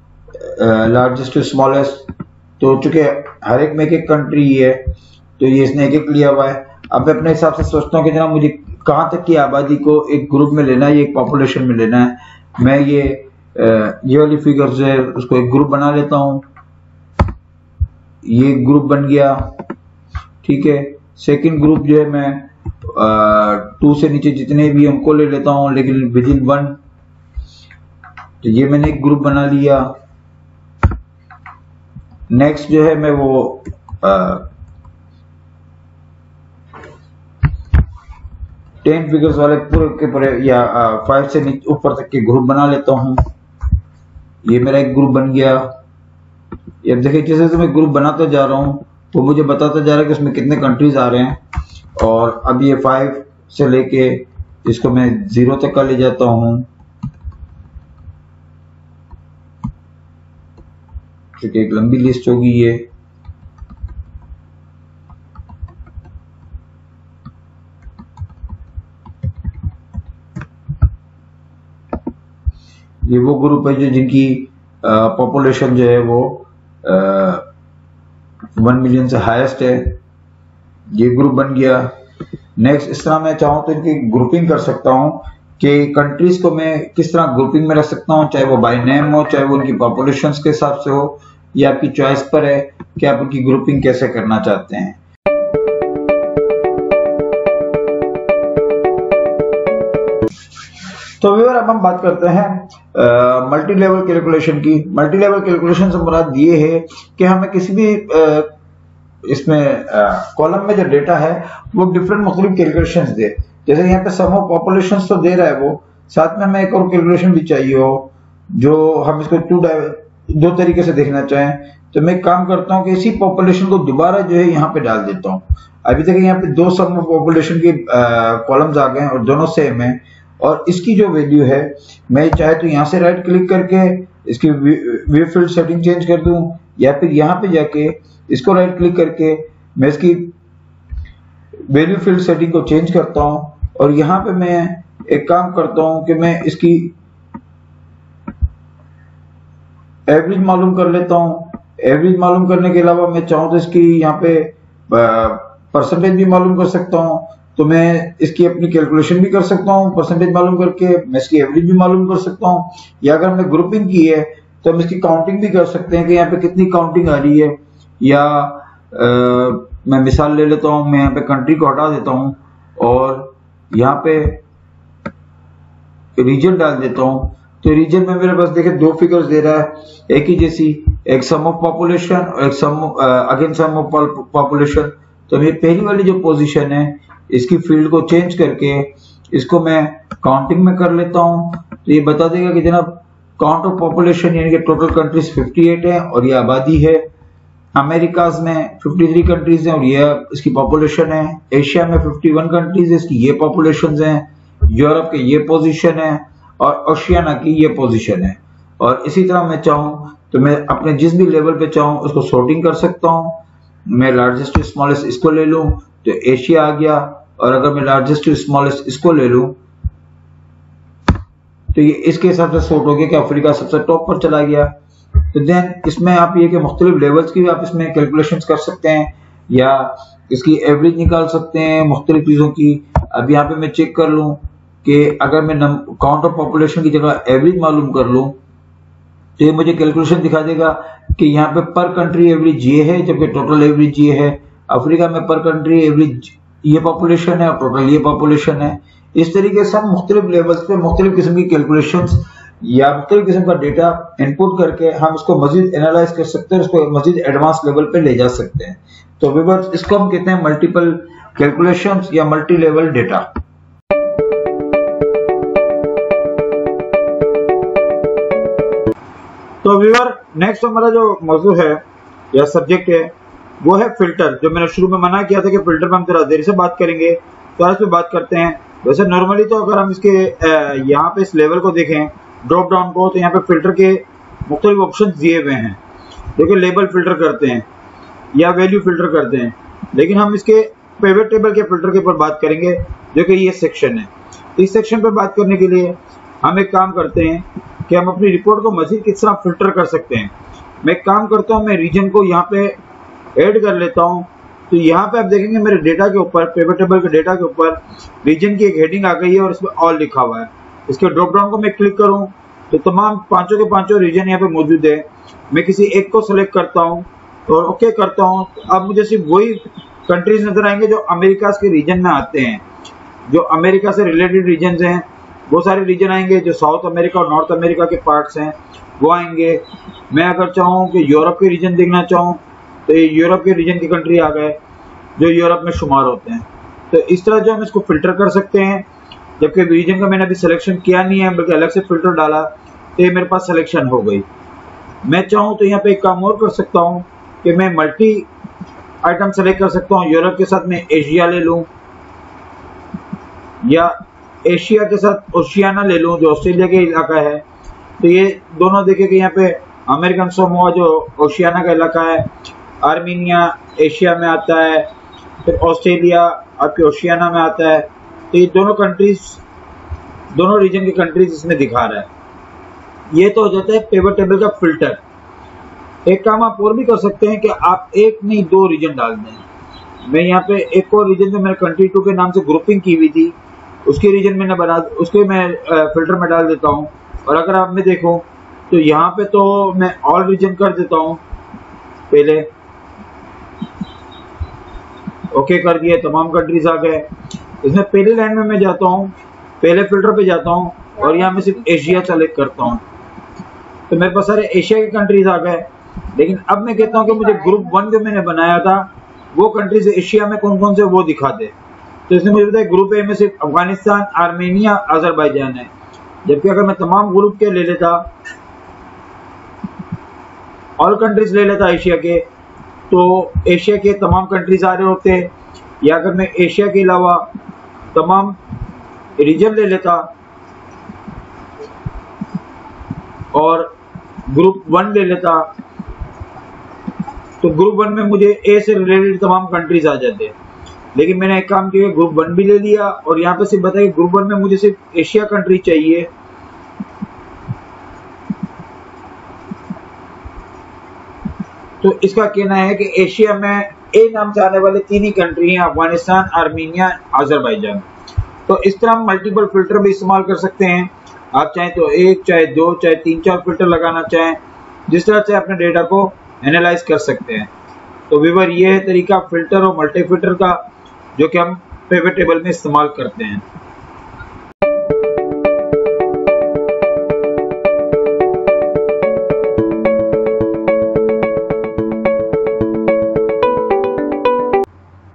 लार्जेस्ट टू स्मॉलेस्ट, तो चूंकि हर एक में एक एक कंट्री है तो ये इसने एक एक लिया हुआ है। अब मैं अपने हिसाब से सोचता हूँ कि जनाब मुझे कहाँ तक की आबादी को एक ग्रुप में लेना है, एक पॉपुलेशन में लेना है। मैं ये वाली फिगर जो है उसको एक ग्रुप बना लेता हूँ, ये ग्रुप बन गया, ठीक है। सेकंड ग्रुप जो है मैं 2 से नीचे जितने भी उनको ले लेता हूँ लेकिन विद इन 1, तो ये मैंने एक ग्रुप बना लिया। नेक्स्ट जो है मैं वो 10 फिगर्स वाले पूरे के पूरे या 5 से नीचे ऊपर तक के ग्रुप बना लेता हूँ। ये मेरा एक ग्रुप बन गया। अब देखिए जैसे जैसे मैं ग्रुप बनाता जा रहा हूँ तो मुझे बताता जा रहा है कि उसमें कितने कंट्रीज आ रहे हैं और अब ये 5 से लेके इसको मैं 0 तक का ले जाता हूँ, क्योंकि एक लंबी लिस्ट होगी ये। ये वो ग्रुप है जो जिनकी पॉपुलेशन जो है वो 1 मिलियन से हाईएस्ट है, ये ग्रुप बन गया। नेक्स्ट इस तरह मैं चाहूँ तो इनकी ग्रुपिंग कर सकता हूँ कि कंट्रीज को मैं किस तरह ग्रुपिंग में रख सकता हूँ, चाहे वो बाय नेम हो, चाहे वो उनकी पॉपुलेशन के हिसाब से हो, ये आपकी चॉइस पर है कि आप उनकी ग्रुपिंग कैसे करना चाहते हैं। तो व्यूअर अब हम बात करते हैं मल्टी लेवल कैलकुलेशन की। मल्टी लेवल कैलकुलेशन से मुराद ये है कि हमें किसी भी इसमें कॉलम में जो डेटा है वो डिफरेंट मुख्तलिफ कैलकुलेशंस दे। जैसे यहाँ पे सम ऑफ पॉपुलेशंस तो दे रहा है वो, साथ में हमें एक और कैलकुलेशन भी चाहिए हो जो हम इसको दो तरीके से देखना चाहें, तो मैं एक काम करता हूँ कि इसी पॉपुलेशन को दोबारा जो है यहाँ पे डाल देता हूँ। अभी तक यहाँ पे 2 सम ऑफ पॉपुलेशन के कॉलम्स आ गए हैं और दोनों सेम है और इसकी जो वैल्यू है मैं चाहे तो यहाँ से राइट क्लिक करके इसकी व्यू फील्ड सेटिंग चेंज कर दूं या फिर यहाँ पे जाके इसको राइट क्लिक करके मैं इसकी वैल्यू फील्ड सेटिंग को चेंज करता हूं और यहाँ पे मैं एक काम करता हूं कि मैं इसकी एवरेज मालूम कर लेता हूं। एवरेज मालूम करने के अलावा मैं चाहूँ तो इसकी यहाँ पे परसेंटेज भी मालूम कर सकता हूँ, तो मैं इसकी अपनी कैलकुलेशन भी कर सकता हूँ परसेंटेज मालूम करके, मैं इसकी एवरेज भी मालूम कर सकता हूँ, या अगर हमने ग्रुपिंग की है तो हम इसकी काउंटिंग भी कर सकते हैं कि यहाँ पे कितनी काउंटिंग आ रही है। या मैं मिसाल ले लेता हूँ, मैं यहाँ पे कंट्री को हटा देता हूँ और यहाँ पे रीजन डाल देता हूँ। तो रीजन में मेरे पास देखिए 2 फिगर्स दे रहा है एक ही जैसी, एक सम ऑफ पॉपुलेशन और एक अगेन सम ऑफ पॉपुलेशन। तो मेरी पहली वाली जो पोजीशन है इसकी फील्ड को चेंज करके इसको मैं काउंटिंग में कर लेता हूँ, तो ये बता देगा कि जनाब काउंट ऑफ पॉपुलेशन यानी कि टोटल कंट्रीज 58 है और ये आबादी है। अमेरिकाज में 53 कंट्रीज हैं और ये इसकी पॉपुलेशन है। एशिया में 51 कंट्रीज है, इसकी ये पॉपुलेशन है। यूरोप के ये पोजीशन है और ओशियाना की ये पोजीशन है। और इसी तरह मैं चाहूँ तो मैं अपने जिस भी लेवल पे चाहूँ उसको सॉर्टिंग कर सकता हूँ। मैं लार्जेस्ट टू स्मॉलेस्ट इसको ले लूँ तो एशिया आ गया, और अगर मैं लार्जेस्ट टू स्मॉलेस्ट इसको ले लूँ तो ये इसके हिसाब से सॉर्ट हो गया कि अफ्रीका सबसे टॉप पर चला गया। तो देन इसमें आप ये कि मुख्तलिफ लेवल्स की भी आप इसमें कैलकुलेशंस कर सकते हैं या इसकी एवरेज निकाल सकते हैं मुख्तलिफ चीज़ों की। अब यहाँ पे मैं चेक कर लूँ कि अगर मैं काउंट ऑफ पॉपुलेशन की जगह एवरेज मालूम कर लूँ तो ये मुझे कैलकुलेशन दिखा देगा कि यहाँ पे पर कंट्री एवरेज ये है जबकि टोटल एवरेज ये है। अफ्रीका में पर कंट्री एवरेज ये पॉपुलेशन है और टोटल ये पॉपुलेशन है। इस तरीके से हम मुख्तलिफ लेवल्स पे मुख्तलिफ किस्म की कैलकुलेशंस या मुख्तलिफ किस्म का डेटा इनपुट करके हम इसको मजीद एनालाइज कर सकते हैं, उसको मजीद एडवांस लेवल पे ले जा सकते हैं। तो व्यूअर्स, इसको हम कहते हैं मल्टीपल कैलकुलेशंस या मल्टी लेवल डेटा। तो व्यूअर, नेक्स्ट हमारा जो मौजू है या सब्जेक्ट है वो है फिल्टर। जो मैंने शुरू में मना किया था कि फिल्टर पर हम थोड़ा देर से बात करेंगे, तो आज पे बात करते हैं। वैसे नॉर्मली तो अगर हम इसके यहाँ पे इस लेवल को देखें, ड्रॉप डाउन को, तो यहाँ पे फिल्टर के मुख्तलिफ ऑप्शन दिए हुए हैं जो कि लेबल फिल्टर करते हैं या वैल्यू फिल्टर करते हैं। लेकिन हम इसके पिवट टेबल के फिल्टर के ऊपर बात करेंगे जो कि ये सेक्शन है। इस सेक्शन पर बात करने के लिए हम एक काम करते हैं कि हम अपनी रिपोर्ट को मजीद किस तरह फिल्टर कर सकते हैं। मैं एक काम करता हूँ, मैं रीजन को यहाँ पे ऐड कर लेता हूँ। तो यहाँ पे आप देखेंगे मेरे डेटा के ऊपर, पिवट टेबल के डेटा के ऊपर रीजन की एक हेडिंग आ गई है और इसमें ऑल लिखा हुआ है। इसके ड्रॉप डाउन को मैं क्लिक करूँ तो तमाम पांचों के पांचों रीजन यहाँ पे मौजूद है। मैं किसी एक को सेलेक्ट करता हूँ और ओके करता हूँ। अब मुझे सिर्फ वही कंट्रीज नजर आएंगे जो अमेरिका के रीजन में आते हैं, जो अमेरिका से रिलेटेड रीजन हैं। वो सारे रीजन आएंगे जो साउथ अमेरिका और नॉर्थ अमेरिका के पार्ट्स हैं वो आएंगे। मैं अगर चाहूँ कि यूरोप के रीजन देखना चाहूँ तो ये यूरोप के रीजन की कंट्री आ गए जो यूरोप में शुमार होते हैं। तो इस तरह जो हम इसको फिल्टर कर सकते हैं, जबकि रीजन का मैंने अभी सिलेक्शन किया नहीं है बल्कि अलग से फिल्टर डाला तो ये मेरे पास सिलेक्शन हो गई। मैं चाहूँ तो यहाँ पे एक काम और कर सकता हूँ कि मैं मल्टी आइटम सेलेक्ट कर सकता हूँ। यूरोप के साथ मैं एशिया ले लूँ या एशिया के साथ ओशियाना ले लूँ जो ऑस्ट्रेलिया के इलाका है। तो ये दोनों देखे कि यहाँ पे अमेरिकन समोआ जो ओशियाना का इलाका है, आर्मीनिया एशिया में आता है, फिर ऑस्ट्रेलिया आपके ओशियाना में आता है। तो ये दोनों कंट्रीज, दोनों रीजन की कंट्रीज इसमें दिखा रहा है। ये तो हो जाता है पिवट टेबल का फिल्टर। एक काम आप और भी कर सकते हैं कि आप एक नहीं दो रीजन डाल दें। मैं यहाँ पे एक और रीजन जो मैंने कंट्री 2 के नाम से ग्रुपिंग की हुई थी उसके रीजन मैंने बना, उसके मैं फिल्टर में डाल देता हूँ। और अगर आप में देखो तो यहाँ पे तो मैं ऑल रीजन कर देता हूँ, पहले ओके कर दिया, तमाम कंट्रीज आ गए। इसमें पहले लाइन में मैं जाता हूँ, पहले फिल्टर पे जाता हूँ और यहाँ में सिर्फ एशिया सेलेक्ट करता हूँ तो मेरे पास सारे एशिया के कंट्रीज आ गए। लेकिन अब मैं कहता हूँ कि मुझे ग्रुप 1 जो मैंने बनाया था वो कंट्रीज एशिया में कौन कौन से वो दिखा दे। तो इसमें मुझे पता है ग्रुप ए में सिर्फ अफगानिस्तान, आर्मेनिया, अजरबैजान है। जबकि अगर मैं तमाम ग्रुप के ले लेता, ऑल कंट्रीज ले लेता एशिया के, तो एशिया के तमाम कंट्रीज आ रहे होते। या अगर मैं एशिया के अलावा तमाम रीजन ले लेता और ग्रुप 1 ले लेता तो ग्रुप 1 में मुझे ए से रिलेटेड तमाम कंट्रीज आ जाते। लेकिन मैंने एक काम किया, ग्रुप 1 भी ले लिया और यहाँ पे सिर्फ बताइए ग्रुप 1 में मुझे सिर्फ एशिया कंट्री चाहिए। तो इसका कहना है कि एशिया में ए नाम से आने वाले 3 ही कंट्री हैं, अफगानिस्तान, आर्मीनिया, अजरबैजान। तो इस तरह हम मल्टीपल फिल्टर भी इस्तेमाल कर सकते हैं। आप चाहें तो 1, चाहे 2, चाहे 3-4 फिल्टर लगाना चाहें, जिस तरह से अपने डेटा को एनालाइज कर सकते हैं। तो व्यूअर, ये है तरीका फिल्टर और मल्टी फिल्टर का जो कि हम पिवट टेबल में इस्तेमाल करते हैं।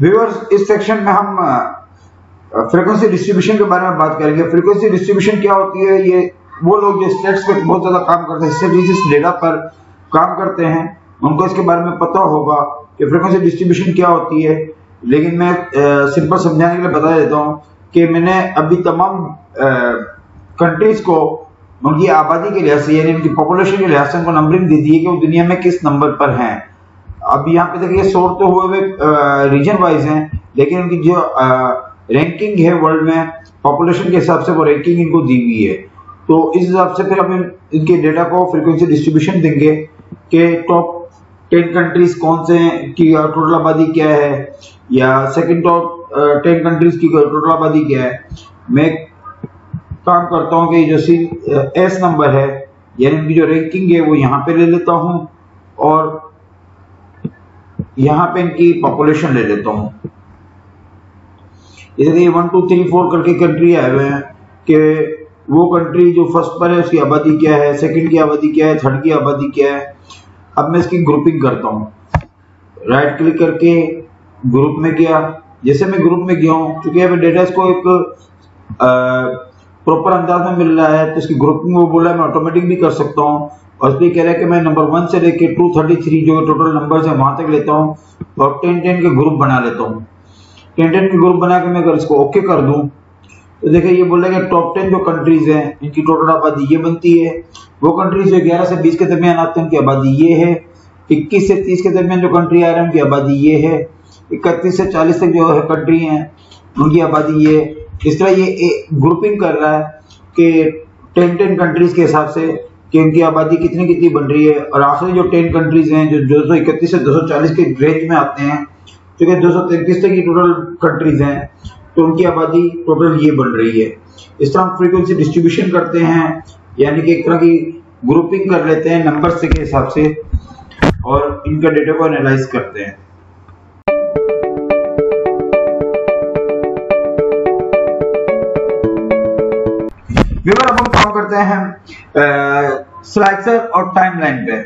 व्यूअर्स, इस सेक्शन में हम फ्रीक्वेंसी डिस्ट्रीब्यूशन के बारे में बात करेंगे। फ्रीक्वेंसी डिस्ट्रीब्यूशन क्या होती है, ये वो लोग जो स्टेट्स पे बहुत ज्यादा काम करते हैं, स्टैटिस्टिक्स डेटा पर काम करते हैं, उनको इसके बारे में पता होगा कि फ्रीक्वेंसी डिस्ट्रीब्यूशन क्या होती है। लेकिन मैं सिंपल समझाने के लिए बता देता हूँ कि मैंने अभी तमाम कंट्रीज को उनकी आबादी के लिहाज से यानी उनकी पॉपुलेशन के लिहाज से उनको नंबरिंग दे दी है कि वो दुनिया में किस नंबर पर हैं। अब यहाँ पे देखिए सॉर्ट तो हुए हुए रीजन वाइज हैं, लेकिन उनकी जो रैंकिंग है वर्ल्ड में पॉपुलेशन के हिसाब से वो रैंकिंग इनको दी हुई है। तो इस हिसाब से फिर हम इनके डेटा को फ्रीक्वेंसी डिस्ट्रीब्यूशन देंगे कि टॉप 10 कंट्रीज कौन से हैं, की टोटल आबादी क्या है, या सेकंड टॉप 10 कंट्रीज की टोटल आबादी क्या है। मैं काम करता हूं कि जो एस नंबर है यानी इनकी जो रैंकिंग है वो यहाँ पे ले लेता हूं और यहाँ पे इनकी पॉपुलेशन ले लेता हूं। जैसे 1 2 3 4 करके कंट्री आए हुए हैं कि वो कंट्री जो फर्स्ट पर है उसकी आबादी क्या है, सेकंड की आबादी क्या है, थर्ड की आबादी क्या है। अब मैं इसकी ग्रुपिंग करता हूँ, राइट क्लिक करके ग्रुप में गया। जैसे मैं ग्रुप में गया हूँ, चूंकि यहाँ पे डेटा इसको एक प्रॉपर अंदाज में मिल रहा है तो इसकी ग्रुपिंग वो बोला है मैं ऑटोमेटिक भी कर सकता हूँ। और इसलिए कह रहा है कि मैं नंबर 1 से लेके 233 जो टोटल नंबर है वहां तक लेता हूँ और 10-10 के ग्रुप बना लेता हूँ। 10-10 के ग्रुप बना के मैं अगर इसको ओके कर दूं तो देखिए ये बोल रहा है कि टॉप 10 जो कंट्रीज हैं इनकी टोटल आबादी ये बनती है। वो कंट्रीज जो 11 से 20 के दरमियान आते हैं उनकी आबादी ये है। 21 से 30 के दरमियान जो कंट्री आ रहे हैं उनकी आबादी ये है। 31 से 40 तक जो है कंट्री हैं उनकी आबादी ये। इस तरह ये ग्रुपिंग कर रहा है कि 10-10 कंट्रीज के हिसाब से कि उनकी आबादी कितनी कितनी बन रही है। और आखिरी जो 10 कंट्रीज हैं जो 231 से 240 के रेंज में आते हैं, क्योंकि 233 तक की टोटल कंट्रीज हैं तो उनकी आबादी टोटल ये बन रही है। इस तरह हम फ्रीक्वेंसी डिस्ट्रीब्यूशन करते हैं, यानी कि एक तरह की ग्रुपिंग कर लेते हैं नंबर के हिसाब से और इनका डेटा को एनालाइज करते हैं। अब हम काम करते हैं स्लाइसर और टाइमलाइन पे।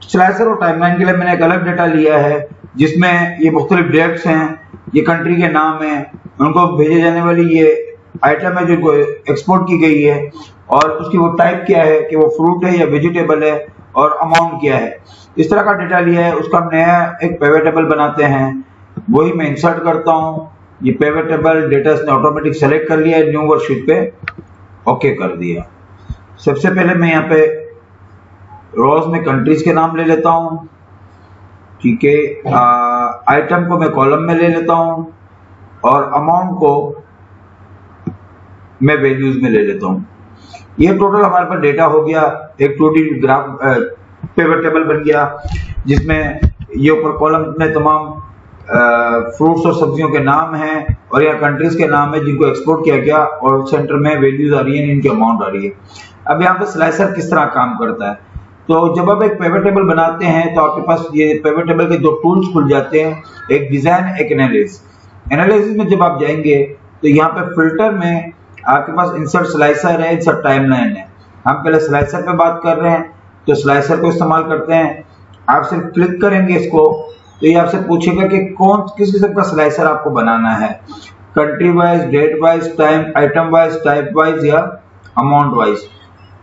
स्लाइसर और टाइमलाइन के लिए मैंने एक अलग डेटा लिया है जिसमें ये मुख्तलिफ डेट्स हैं, ये कंट्री के नाम है, उनको भेजे जाने वाली ये आइटम है जो एक्सपोर्ट की गई है और उसकी वो टाइप क्या है कि वो फ्रूट है या वेजिटेबल है और अमाउंट क्या है। इस तरह का डेटा लिया है, उसका हम नया एक पिवट टेबल बनाते हैं, वही मैं इंसर्ट करता हूँ। ये पिवट टेबल डेटा इसने ऑटोमेटिक सेलेक्ट कर लिया है, न्यू वर्कशीट पे ओके कर दिया। सबसे पहले मैं यहाँ पे रोज में कंट्रीज के नाम ले लेता हूँ, ठीक है। आइटम को मैं कॉलम में ले लेता हूँ और अमाउंट को मैं वैल्यूज में ले लेता हूँ। ये टोटल हमारे पास डेटा हो गया, एक 2D ग्राफ पिवट टेबल बन गया जिसमें ये ऊपर कॉलम में तमाम फ्रूट्स और सब्जियों के नाम हैं और यहाँ कंट्रीज के नाम है जिनको एक्सपोर्ट किया गया और सेंटर में वैल्यूज आ रही है, इनकी अमाउंट आ रही है। अब यहाँ पे स्लाइसर किस तरह काम करता है, तो जब आप एक पिवट टेबल बनाते हैं तो आपके पास ये पिवट टेबल के दो टूल्स खुल जाते हैं, एक डिजाइन एक एनालिसिस में जब आप जाएंगे तो यहाँ पे फिल्टर में आपके पास इंसर्ट स्लाइसर है, इंसर्ट टाइमलाइन है। हम पहले स्लाइसर पे बात कर रहे हैं तो स्लाइसर को इस्तेमाल करते हैं। आप सिर्फ क्लिक करेंगे इसको तो ये आपसे पूछेगा कि किस किस्म का स्लाइसर आपको बनाना है, country wise, date wise, time, item wise, type wise या अमाउंट वाइज।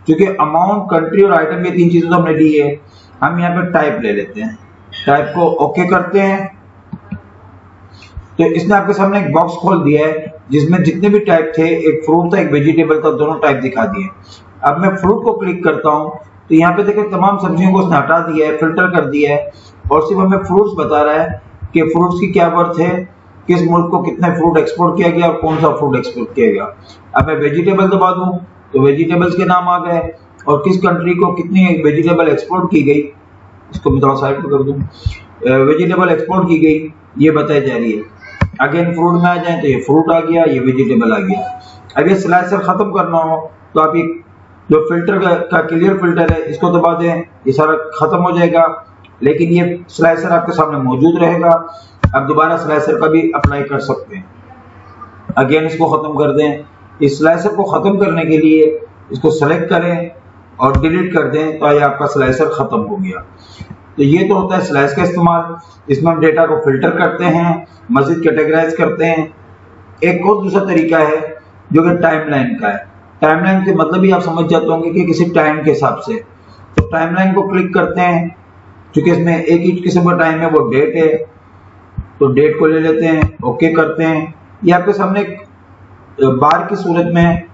क्योंकि अमाउंट, कंट्री और आइटम ये तीन चीजें तो हमने ली है, हम यहाँ पे टाइप ले लेते हैं। टाइप को ओके करते हैं तो इसने आपके सामने एक बॉक्स खोल दिया है जिसमें जितने भी टाइप थे, एक फ्रूट था एक वेजिटेबल था, दोनों टाइप दिखा दिए। अब मैं फ्रूट को क्लिक करता हूँ तो यहाँ पे देखिए तमाम सब्जियों को उसने हटा दिया है, फिल्टर कर दिया है और सिर्फ हमें फ्रूट्स बता रहा है कि फ्रूट्स की क्या वर्थ है, किस मुल्क को कितने फ्रूट एक्सपोर्ट किया गया और कौन सा फ्रूट एक्सपोर्ट किया गया। अब मैं वेजिटेबल दबा दूं तो वेजिटेबल्स के नाम आ गए और किस कंट्री को कितनी वेजिटेबल एक्सपोर्ट की गई, इसको मैं थोड़ा साइड कर दूं, वेजिटेबल एक्सपोर्ट की गई ये बताई जा रही है। अगेन फ्रूट में आ जाए तो ये फ्रूट आ गया, ये वेजिटेबल आ गया। अगर स्लाइसर खत्म करना हो तो आप ये जो फिल्टर का क्लियर फिल्टर है इसको दबा दें, ये सारा खत्म हो जाएगा, लेकिन ये स्लाइसर आपके सामने मौजूद रहेगा। अब दोबारा स्लाइसर का भी अप्लाई कर सकते हैं। अगेन इसको खत्म कर दें। इस स्लाइसर को खत्म करने के लिए इसको सेलेक्ट करें और डिलीट कर दें तो ये आपका स्लाइसर खत्म हो गया। तो ये तो होता है स्लाइस का इस्तेमाल। इसमें हम डेटा को फिल्टर करते हैं, मजीद कैटेगराइज करते हैं। एक और दूसरा तरीका है जो कि टाइमलाइन का है। टाइमलाइन के मतलब ही आप समझ जाते होंगे कि किसी टाइम के हिसाब से। तो टाइमलाइन को क्लिक करते हैं, क्योंकि इसमें एक ही किस्म का टाइम है, वो डेट है, तो डेट को ले लेते हैं, ओके करते हैं। ये आपके सामने एक बार की सूरत में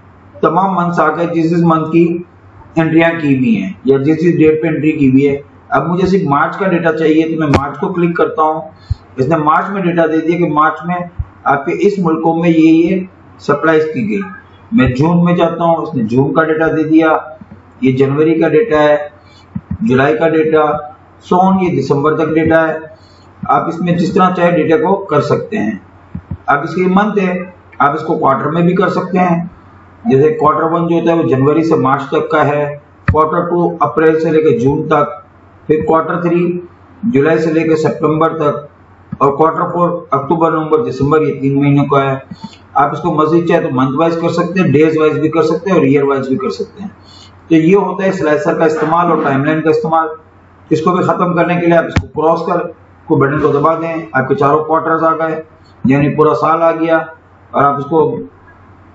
तमाम मंथ्स आ गए जिस मंथ की एंट्रियां की हुई हैं या जिस डेट पे एंट्री की हुई है। अब मुझे सिर्फ मार्च का डेटा चाहिए, तो मैं मार्च को क्लिक करता हूँ। इसने मार्च में डेटा दे दिया कि मार्च में आपके इस मुल्कों में ये सप्लाईज की गई। मैं जून में जाता हूँ, इसने जून का डेटा दे दिया, ये जनवरी का डेटा है, जुलाई का डेटा, सोन ये दिसंबर तक डेटा है। आप इसमें जिस तरह चाहे डेटा को कर सकते हैं। अब इसके मंथ है, आप इसको क्वार्टर में भी कर सकते हैं। जैसे क्वार्टर 1 जो होता है वो जनवरी से मार्च तक का है, क्वार्टर 2 अप्रैल से लेकर जून तक, फिर क्वार्टर 3 जुलाई से लेकर सितंबर तक, और क्वार्टर 4 अक्टूबर नवंबर दिसंबर, ये 3 महीनों का है। आप इसको मजीद चाहे तो मंथ वाइज कर सकते हैं, डेज वाइज भी कर सकते हैं और ईयर वाइज भी कर सकते हैं। तो ये होता है स्लाइसर का इस्तेमाल और टाइमलाइन का इस्तेमाल। इसको भी खत्म करने के लिए आप इसको क्रॉस कर को बटन को दबा दें, आपके चारों क्वार्टर्स आ गए, यानी पूरा साल आ गया। और आप इसको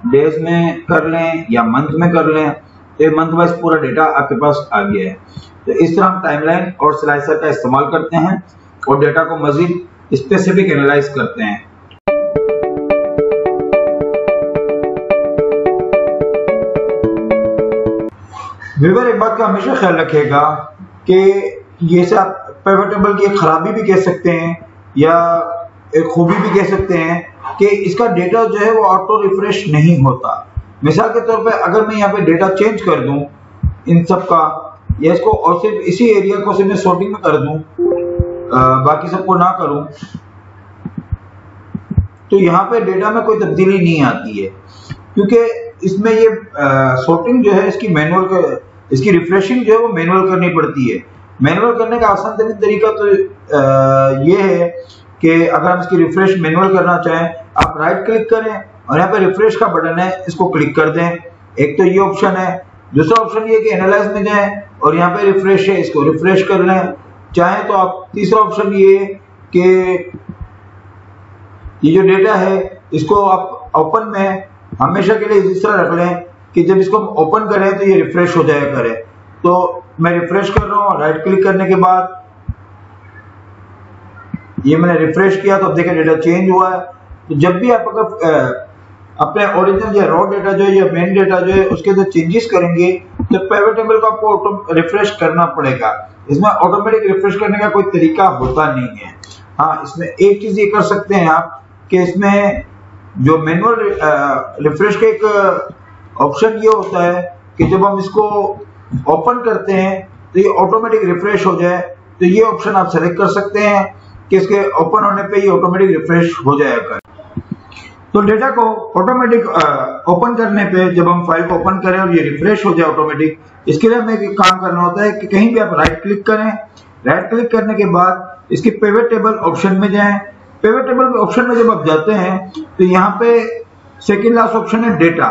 डेज में कर लें या मंथ में कर लें, तो मंथ वाइज पूरा डेटा आपके पास आ गया है। तो इस तरह हम टाइमलाइन और स्लाइसर का इस्तेमाल करते हैं और डेटा को मजीद स्पेसिफिक एनालाइज करते हैं। व्यूअर एक बात का हमेशा ख्याल रखिएगा कि ये से आप पिवट टेबल की एक खराबी भी कह सकते हैं या एक खूबी भी कह सकते हैं कि इसका डेटा जो है वो ऑटो रिफ्रेश नहीं होता। मिसाल के तौर पे अगर मैं यहाँ पे डेटा चेंज कर दूं इन सब का, या इसको और सिर्फ इसी एरिया को सिर्फ मैं सॉर्टिंग में कर दूं, बाकी सबको ना करूं, तो यहाँ पे डेटा में कोई तब्दीली नहीं आती है, क्योंकि इसमें ये सॉर्टिंग जो है इसकी रिफ्रेशिंग जो है वो मैनुअल करनी पड़ती है। मैनुअल करने का आसान तरीन तरीका तो ये है कि अगर हम इसकी रिफ्रेश मैनुअल करना चाहें, आप राइट क्लिक करें और यहाँ पे रिफ्रेश का बटन है, इसको क्लिक कर दें। एक तो ये ऑप्शन है। दूसरा ऑप्शन ये कि एनालाइज में जाएं और यहाँ पे रिफ्रेश है, इसको रिफ्रेश कर लें। चाहे तो आप तीसरा ऑप्शन ये कि ये जो डेटा है इसको आप ओपन में हमेशा के लिए इस तरह रख लें कि जब इसको ओपन करें तो ये रिफ्रेश हो जाया करे। तो मैं रिफ्रेश कर रहा हूँ, राइट क्लिक करने के बाद ये मैंने रिफ्रेश किया तो अब देखिए डेटा चेंज हुआ है। तो जब भी आप अगर अपने ओरिजिनल या रॉ डेटा जो है या मेन डेटा जो है उसके अंदर चेंजेस करेंगे तो पिवट टेबल को आपको रिफ्रेश करना पड़ेगा। इसमें ऑटोमेटिक रिफ्रेश करने का कोई तरीका होता नहीं है। हाँ, इसमें एक चीज ये कर सकते हैं आप कि इसमें जो मैनुअल रिफ्रेश का एक ऑप्शन ये होता है कि जब हम इसको ओपन करते हैं तो ये ऑटोमेटिक रिफ्रेश हो जाए। तो ये ऑप्शन आप सेलेक्ट कर सकते हैं कि इसके ओपन होने पे ये ऑटोमेटिक रिफ्रेश हो जाएगा। तो डेटा को ऑटोमेटिक ओपन करने पे जब हम फाइल को ओपन करें और ये रिफ्रेश हो जाए ऑटोमेटिक, इसके लिए हमें एक काम करना होता है कि कहीं भी आप राइट क्लिक करें। राइट क्लिक करने के बाद इसके पिवट टेबल ऑप्शन में जाएं। पिवट टेबल ऑप्शन में जब आप जाते हैं तो यहाँ पे सेकंड लास्ट ऑप्शन है डेटा।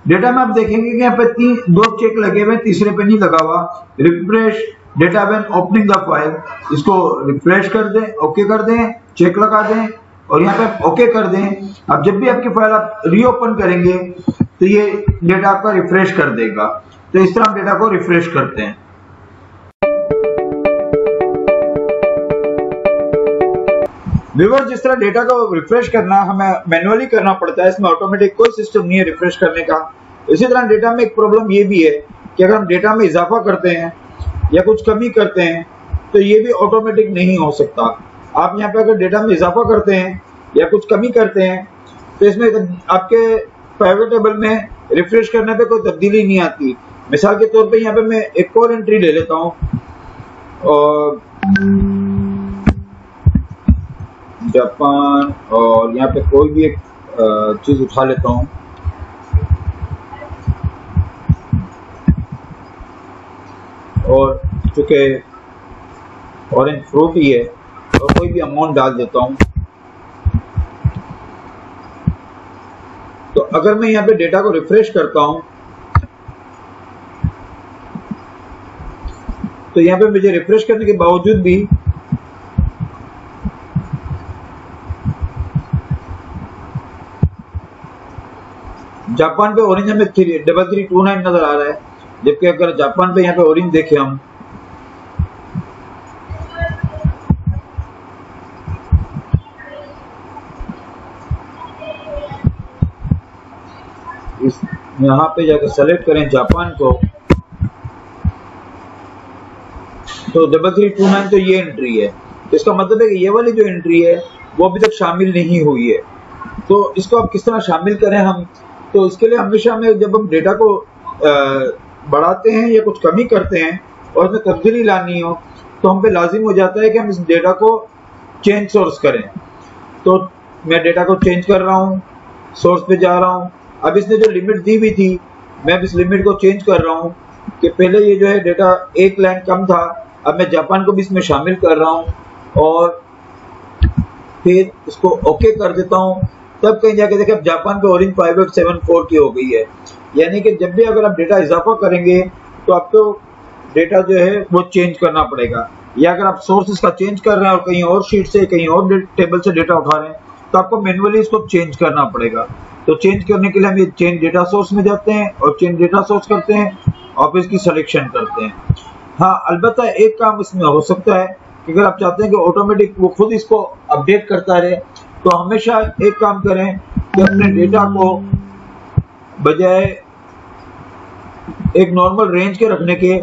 डेटा में आप देखेंगे कि यहाँ पे दो चेक लगे हुए, तीसरे पे नहीं लगा हुआ। Refresh data when opening the file, इसको रिफ्रेश कर दें, ओके कर दें, चेक लगा दें और यहाँ पे ओके कर दें। अब जब भी आपकी फाइल आप रीओपन करेंगे तो ये डेटा आपका रिफ्रेश कर देगा। तो इस तरह हम डेटा को रिफ्रेश करते हैं। व्यूअर, जिस तरह डेटा को रिफ्रेश करना हमें मैनुअली करना पड़ता है, इसमें ऑटोमेटिक कोई सिस्टम नहीं है रिफ्रेश करने का। इसी तरह डेटा में एक प्रॉब्लम ये भी है कि अगर हम डेटा में इजाफा करते हैं या कुछ कमी करते हैं तो ये भी ऑटोमेटिक नहीं हो सकता। आप यहाँ पे अगर डेटा में इजाफा करते हैं या कुछ कमी करते हैं तो इसमें आपके पिवट टेबल में रिफ्रेश करने पे कोई तब्दीली नहीं आती। मिसाल के तौर पे यहाँ पे मैं एक और एंट्री ले लेता हूँ और जापान, और यहाँ पे कोई भी एक चीज उठा लेता हूँ। और चूंकि ऑरेंज फ्रूट ही है और कोई भी अमाउंट डाल देता हूँ। तो अगर मैं यहाँ पे डेटा को रिफ्रेश करता हूँ तो यहाँ पे मुझे रिफ्रेश करने के बावजूद भी जापान पे ऑरेंज हमें 3329 नजर आ रहा है, जबकि अगर जापान पे यहाँ पे ऑरेंज देखें हम, इस यहाँ पे जाकर सेलेक्ट करें जापान को, तो 3329 तो ये एंट्री है। तो इसका मतलब है कि ये वाली जो एंट्री है वो अभी तक शामिल नहीं हुई है। तो इसको आप किस तरह शामिल करें हम, तो इसके लिए हमेशा में जब हम डेटा को बढ़ाते हैं या कुछ कमी करते हैं और उसमें तब्दीली लानी हो, तो हम पे लाजिम हो जाता है कि हम इस डेटा को चेंज सोर्स करें। तो मैं डेटा को चेंज कर रहा हूँ, सोर्स पे जा रहा हूँ। अब इसने जो लिमिट दी हुई थी, मैं अब इस लिमिट को चेंज कर रहा हूँ कि पहले ये जो है डेटा एक लाइन कम था, अब मैं जापान को भी इसमें शामिल कर रहा हूँ और फिर इसको ओके कर देता हूँ। तब कहीं जाके देखें अब जापान पे ऑरेंज 5874 की हो गई है। यानी कि जब भी अगर आप डेटा इजाफा करेंगे तो आपको डेटा जो है वो चेंज करना पड़ेगा, या अगर आप सोर्सेस का चेंज कर रहे हैं और कहीं और शीट से कहीं और टेबल से डेटा उठा रहे हैं तो आपको मैन्युअली इसको चेंज करना पड़ेगा। तो चेंज करने के लिए हम ये चेंज डेटा सोर्स में जाते हैं और चेंज डेटा सोर्स करते हैं और फिर इसकी सिलेक्शन करते हैं। हाँ, अलबत्ता एक काम इसमें हो सकता है कि अगर आप चाहते हैं कि ऑटोमेटिक वो खुद इसको अपडेट करता रहे, तो हमेशा एक काम करें कि अपने डेटा को बजाय एक नॉर्मल रेंज के रखने के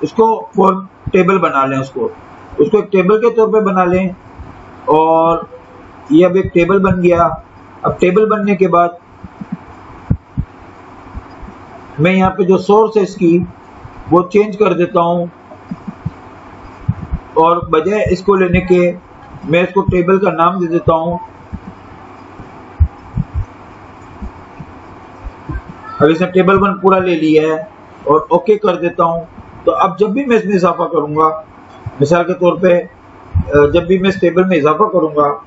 उसको फॉर्म टेबल बना लें, उसको एक टेबल के तौर पे बना लें। और ये अब एक टेबल बन गया। अब टेबल बनने के बाद मैं यहाँ पे जो सोर्स है इसकी वो चेंज कर देता हूँ और बजाय इसको लेने के मैं इसको टेबल का नाम दे देता हूँ। अब इसने टेबल 1 पूरा ले लिया है और ओके कर देता हूँ। तो अब जब भी मैं इसमें इजाफा करूंगा, मिसाल के तौर पे जब भी मैं इस टेबल में इजाफा करूंगा,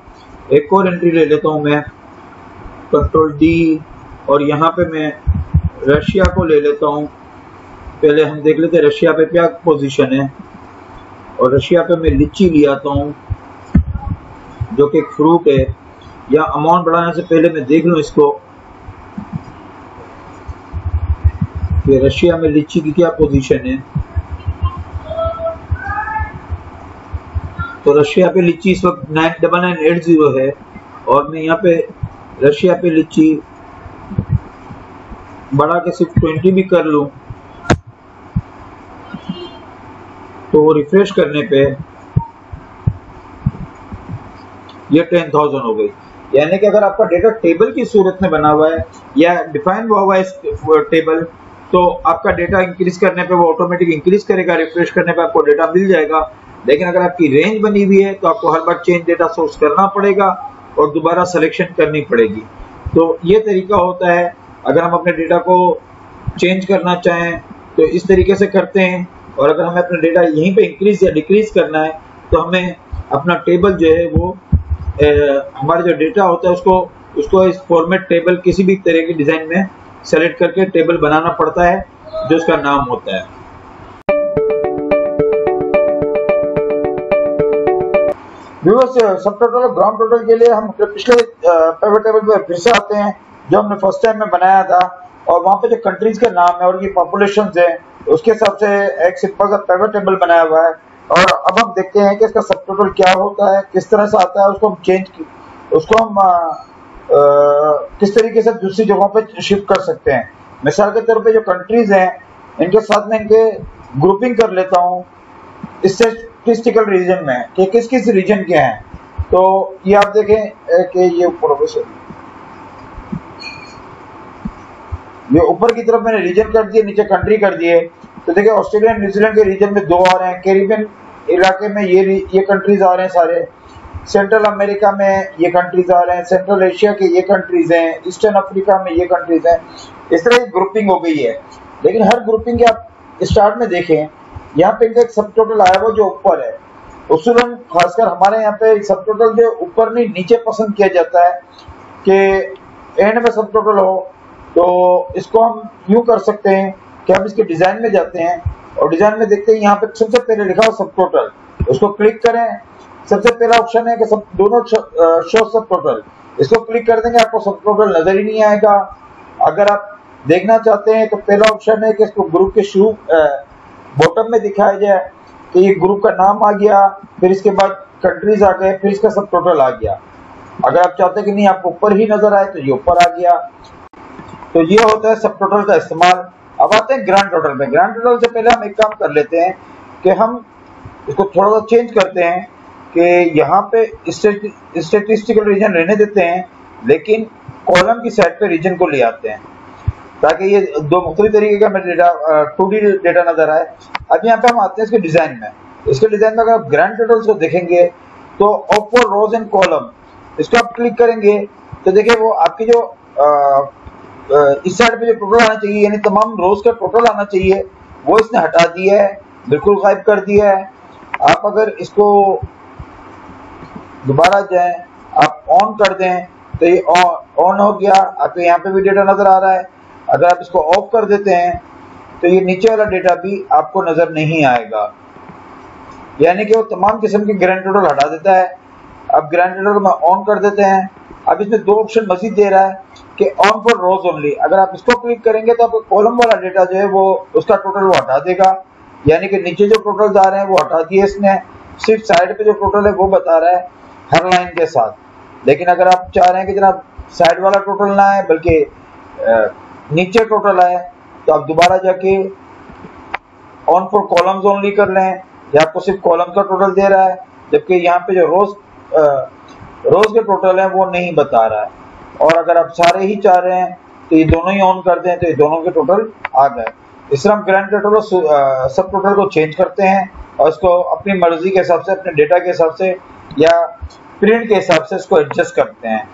एक और एंट्री ले लेता हूँ मैं, कंट्रोल डी, और यहाँ पे मैं रशिया को ले लेता हूँ। पहले हम देख लेते हैं रशिया पे क्या पोजीशन है, और रशिया पे मैं लीची ले आता हूँ जो कि एक फ्रूट है। या अमाउंट बढ़ाने से पहले मैं देख लूँ इसको कि रशिया में लीची की क्या पोजीशन है। तो रशिया पे लीची इस वक्त 99980 है और मैं यहाँ पे रशिया पे लीची बढ़ा के सिर्फ 20 भी कर लूं तो रिफ्रेश करने पे ये 10,000 हो गई। यानी कि अगर आपका डेटा टेबल की सूरत में बना हुआ है या डिफाइन हुआ है इस टेबल, तो आपका डेटा इंक्रीज करने पे वो ऑटोमेटिक इंक्रीज करेगा, रिफ्रेश करने पे आपको डेटा मिल जाएगा। लेकिन अगर आपकी रेंज बनी हुई है तो आपको हर बार चेंज डेटा सोर्स करना पड़ेगा और दोबारा सिलेक्शन करनी पड़ेगी। तो ये तरीका होता है। अगर हम अपने डेटा को चेंज करना चाहें तो इस तरीके से करते हैं, और अगर हमें अपना डेटा यहीं पे इंक्रीज या डिक्रीज करना है तो हमें अपना टेबल जो है वो हमारा जो डेटा होता है उसको इस फॉर्मेट टेबल किसी भी तरह की डिजाइन में सेलेक्ट करके टेबल बनाना पड़ता है जो उसका नाम होता है। व्यूअर्स, सब टोटल और ग्राउंड टोटल के लिए हम पिछले पिवट टेबल पे फिर से आते हैं जो हमने फर्स्ट टाइम में बनाया था, और वहाँ पे जो कंट्रीज के नाम है और ये पॉपुलेशन है उसके हिसाब से एक सिंपल सा पिवट टेबल बनाया हुआ है। और अब हम देखते हैं कि इसका सब टोटल क्या होता है, किस तरह से आता है, उसको हम किस तरीके से दूसरी जगहों पे शिफ्ट कर सकते हैं। मिसाल के तौर पे जो कंट्रीज हैं इनके साथ में इनके ग्रुपिंग कर लेता हूँ इससे स्टैटिस्टिकल रीजन में कि किस किस रीजन के हैं। तो ये आप देखें कि ये ऊपर की तरफ मैंने रीजन कर दिए, नीचे कंट्री कर दिए। तो देखिए ऑस्ट्रेलिया न्यूजीलैंड के रीजन में 2 आ रहे हैं, कैरिबियन इलाके में ये कंट्रीज आ रहे हैं सारे, सेंट्रल अमेरिका में ये कंट्रीज आ रहे हैं, सेंट्रल एशिया के ये कंट्रीज हैं, ईस्टर्न अफ्रीका में ये कंट्रीज हैं। इस तरह की ग्रुपिंग हो गई है। लेकिन हर ग्रुपिंग के आप स्टार्ट में देखें यहाँ पे इनका एक सब टोटल आया हुआ जो ऊपर है। उसूलन खासकर हमारे यहाँ पे सब टोटल जो ऊपर नहीं नीचे पसंद किया जाता है कि एंड में सब टोटल हो। तो इसको हम यूं कर सकते हैं कि हम इसके डिजाइन में जाते हैं और डिजाइन में देखते हैं यहाँ पे सबसे पहले लिखा हो सब टोटल, उसको क्लिक करें। सबसे पहला ऑप्शन है कि दोनों शो सब टोटल, इसको क्लिक कर देंगे आपको सब टोटल नजर ही नहीं आएगा। अगर आप देखना चाहते हैं तो पहला ऑप्शन है कि इसको ग्रुप के शुरू बॉटम में दिखाया जाए कि ये ग्रुप का नाम आ गया, फिर इसके बाद कंट्रीज आ गए, फिर इसका सब टोटल आ गया। अगर आप चाहते हैं कि नहीं आपको ऊपर ही नजर आए तो ये ऊपर आ गया। तो ये होता है सब टोटल का इस्तेमाल। अब आते हैं ग्रांड टोटल पे। ग्रांड टोटल से पहले हम एक काम कर लेते हैं कि हम इसको थोड़ा सा चेंज करते हैं कि यहाँ पे स्टेटिस्टिकल रीजन रहने देते हैं, लेकिन कॉलम की साइड पे रीजन को ले आते हैं ताकि ये दो मुख्तलिफ तरीके का हमें डेटा 2D डेटा नजर आए। अब यहाँ पे हम आते हैं इसके डिजाइन में। इसके डिजाइन में अगर आप ग्रांड टोटल्स को देखेंगे तो ऑफ रोज एंड कॉलम इसको आप क्लिक करेंगे तो देखिए वो आपकी जो इस साइड पे जो टोटल आना चाहिए यानी तमाम रोज का टोटल आना चाहिए वो इसने हटा दिया है, बिल्कुल गायब कर दिया है। आप अगर इसको दोबारा जाएं, आप ऑन कर दें तो ये ऑन हो गया, आपके यहाँ पे भी डेटा नजर आ रहा है। अगर आप इसको ऑफ कर देते हैं तो ये नीचे वाला डेटा भी आपको नजर नहीं आएगा, यानी कि वो तमाम किस्म के ग्रैंड टोटल हटा देता है। अब ग्रैंड टोटल में ऑन कर देते हैं। अब इसमें दो ऑप्शन मजीद दे रहा है कि ऑन फॉर रोज ओनली। अगर आप इसको क्लिक करेंगे तो आपको कॉलम वाला डेटा जो है वो उसका टोटल वो हटा देगा, यानी कि नीचे जो टोटल आ रहे हैं वो हटा दिए इसने, सिर्फ साइड पे जो टोटल है वो बता रहा है हर लाइन के साथ। लेकिन अगर आप चाह रहे हैं कि जनाब साइड वाला टोटल ना आए बल्कि नीचे टोटल आए तो आप दोबारा जाके ऑन फॉर कॉलम्स ओनली कर लें, या आपको सिर्फ कॉलम का टोटल दे रहा है, जबकि यहाँ पे जो रोज के टोटल है वो नहीं बता रहा है। और अगर आप सारे ही चाह रहे हैं तो ये दोनों ही ऑन कर दें तो ये दोनों के टोटल आ गए। इस तरह हम ग्रैंड टोटल और सब टोटल को चेंज करते हैं और इसको अपनी मर्जी के हिसाब से, अपने डेटा के हिसाब से या प्रिंट के हिसाब से इसको एडजस्ट करते हैं।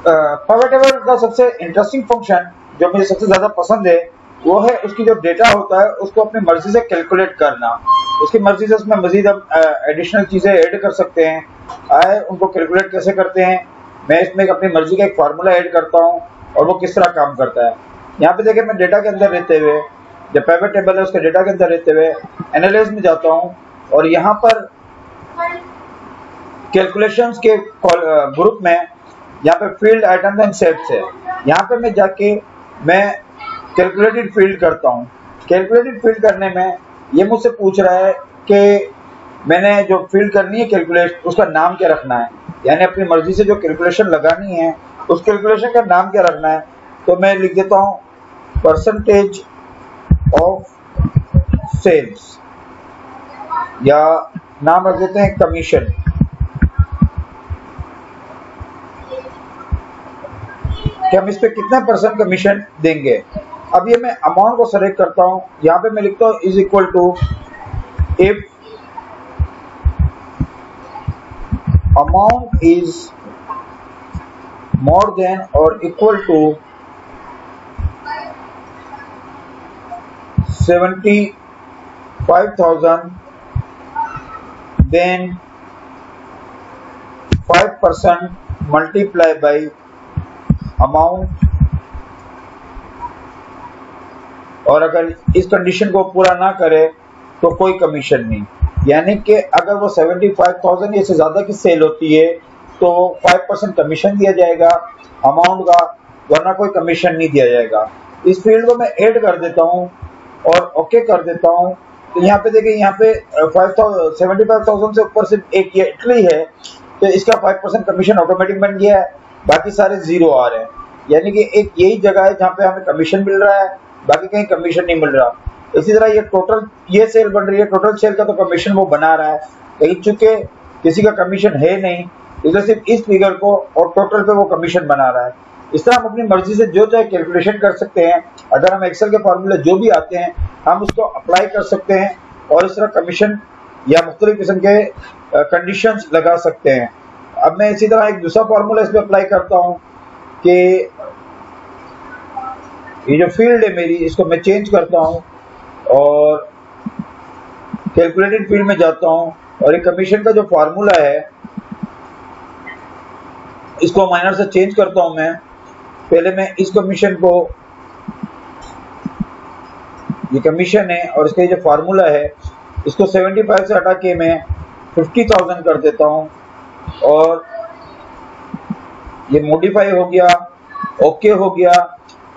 पावर टेबल का सबसे इंटरेस्टिंग फंक्शन जो मुझे सबसे ज्यादा पसंद है वो है उसकी जो डेटा होता है उसको अपनी मर्जी से कैलकुलेट करना। उसकी मर्जी से उसमें मजीद हम एडिशनल चीजें ऐड कर सकते हैं। आए उनको कैलकुलेट कैसे करते हैं, मैं इसमें अपनी मर्जी का एक फार्मूला ऐड करता हूँ और वो किस तरह काम करता है। यहाँ पे देखिए मैं डेटा के अंदर रहते हुए, जो पावर टेबल है उसके डेटा के अंदर रहते हुए एनालाइज में जाता हूँ और यहाँ पर कैलकुलेशंस के ग्रुप में यहाँ पे फील्ड आइटम्स एंड सेट्स है। यहाँ पे मैं जाके मैं कैलकुलेटेड फील्ड करता हूँ। कैलकुलेटेड फील्ड करने में ये मुझसे पूछ रहा है कि मैंने जो फील्ड करनी है कैलकुलेट उसका नाम क्या रखना है, यानी अपनी मर्जी से जो कैलकुलेशन लगानी है उस कैलकुलेशन का नाम क्या रखना है। तो मैं लिख देता हूँ परसेंटेज ऑफ सेल्स, या नाम रख देते हैं कमीशन। कि हम इस पे कितना % कमीशन देंगे। अब ये मैं अमाउंट को सेलेक्ट करता हूं, यहां पे मैं लिखता हूं is equal to if amount is more than और equal to 75,000 then 5% multiply by amount, और अगर इस कंडीशन को पूरा ना करे तो कोई कमीशन नहीं। यानी कि अगर वो 75,000 या से ज्यादा की सेल होती है तो 5% कमीशन दिया जाएगा अमाउंट का, वरना कोई कमीशन नहीं दिया जाएगा। इस फील्ड को मैं ऐड कर देता हूं और ओके कर देता हूं। तो यहाँ पे देखिए, यहाँ पे 75,000 से ऊपर सिर्फ एक ये इटली है तो इसका 5% कमीशन ऑटोमेटिक बन गया है, बाकी सारे जीरो आ रहे हैं। यानी कि एक यही जगह है जहाँ पे हमें कमीशन मिल रहा है, बाकी कहीं कमीशन नहीं मिल रहा। इसी तरह ये टोटल ये सेल बन रही है, टोटल सेल का तो कमीशन वो बना रहा है, लेकिन चूंकि किसी का कमीशन है नहीं इसलिए सिर्फ इस फिगर को और टोटल पे वो कमीशन बना रहा है। इस तरह हम अपनी मर्जी से जो चाहे कैलकुलेशन कर सकते हैं। अगर हम एक्सेल के फॉर्मूले जो भी आते हैं हम उसको अप्लाई कर सकते हैं और इस तरह कमीशन या मुख्तलिफ किस्म के कंडीशंस लगा सकते हैं। अब मैं इसी तरह एक दूसरा फॉर्मूला इस पर अप्लाई करता हूँ कि ये जो फील्ड है मेरी इसको मैं चेंज करता हूँ और कैलकुलेटेड फील्ड में जाता हूँ और ये कमीशन का जो फार्मूला है इसको माइनर से चेंज करता हूँ। मैं पहले मैं इस कमीशन को, ये कमीशन है और इसका जो फार्मूला है इसको 75 से हटा के मैं 50,000 कर देता हूँ और ये मॉडिफाई हो गया, ओके हो गया।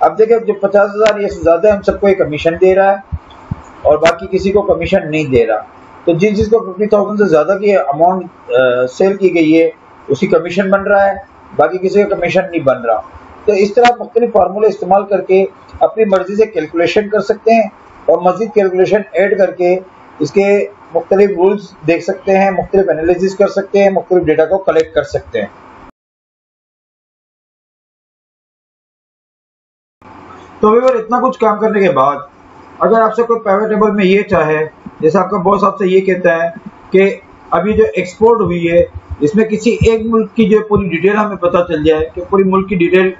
अब देखें जो 50,000 ये ज्यादा हम सबको एक कमीशन दे रहा है और बाकी किसी को कमीशन नहीं दे रहा। तो जिस जिसको 50,000 से ज्यादा की अमाउंट सेल की गई है उसकी कमीशन बन रहा है, बाकी किसी का कमीशन नहीं बन रहा। तो इस तरह मुख्तलिफ फार्मूले इस्तेमाल करके अपनी मर्जी से कैलकुलेशन कर सकते हैं और मजीद कैलकुलेशन ऐड करके इसके मुख्तलिफ रूल्स देख सकते हैं, मुख्तलिफ एनालिसिस कर सकते हैं, मुख्तलिफ डेटा को कलेक्ट कर सकते हैं। तो व्यूअर इतना कुछ काम करने के बाद अगर आपसे कोई प्राइवेट टेबल में ये चाहे, जैसे आपका बॉस आपसे ये कहता है कि अभी जो एक्सपोर्ट हुई है इसमें किसी एक मुल्क की जो पूरी डिटेल हमें पता चल जाए कि पूरी मुल्क की डिटेल,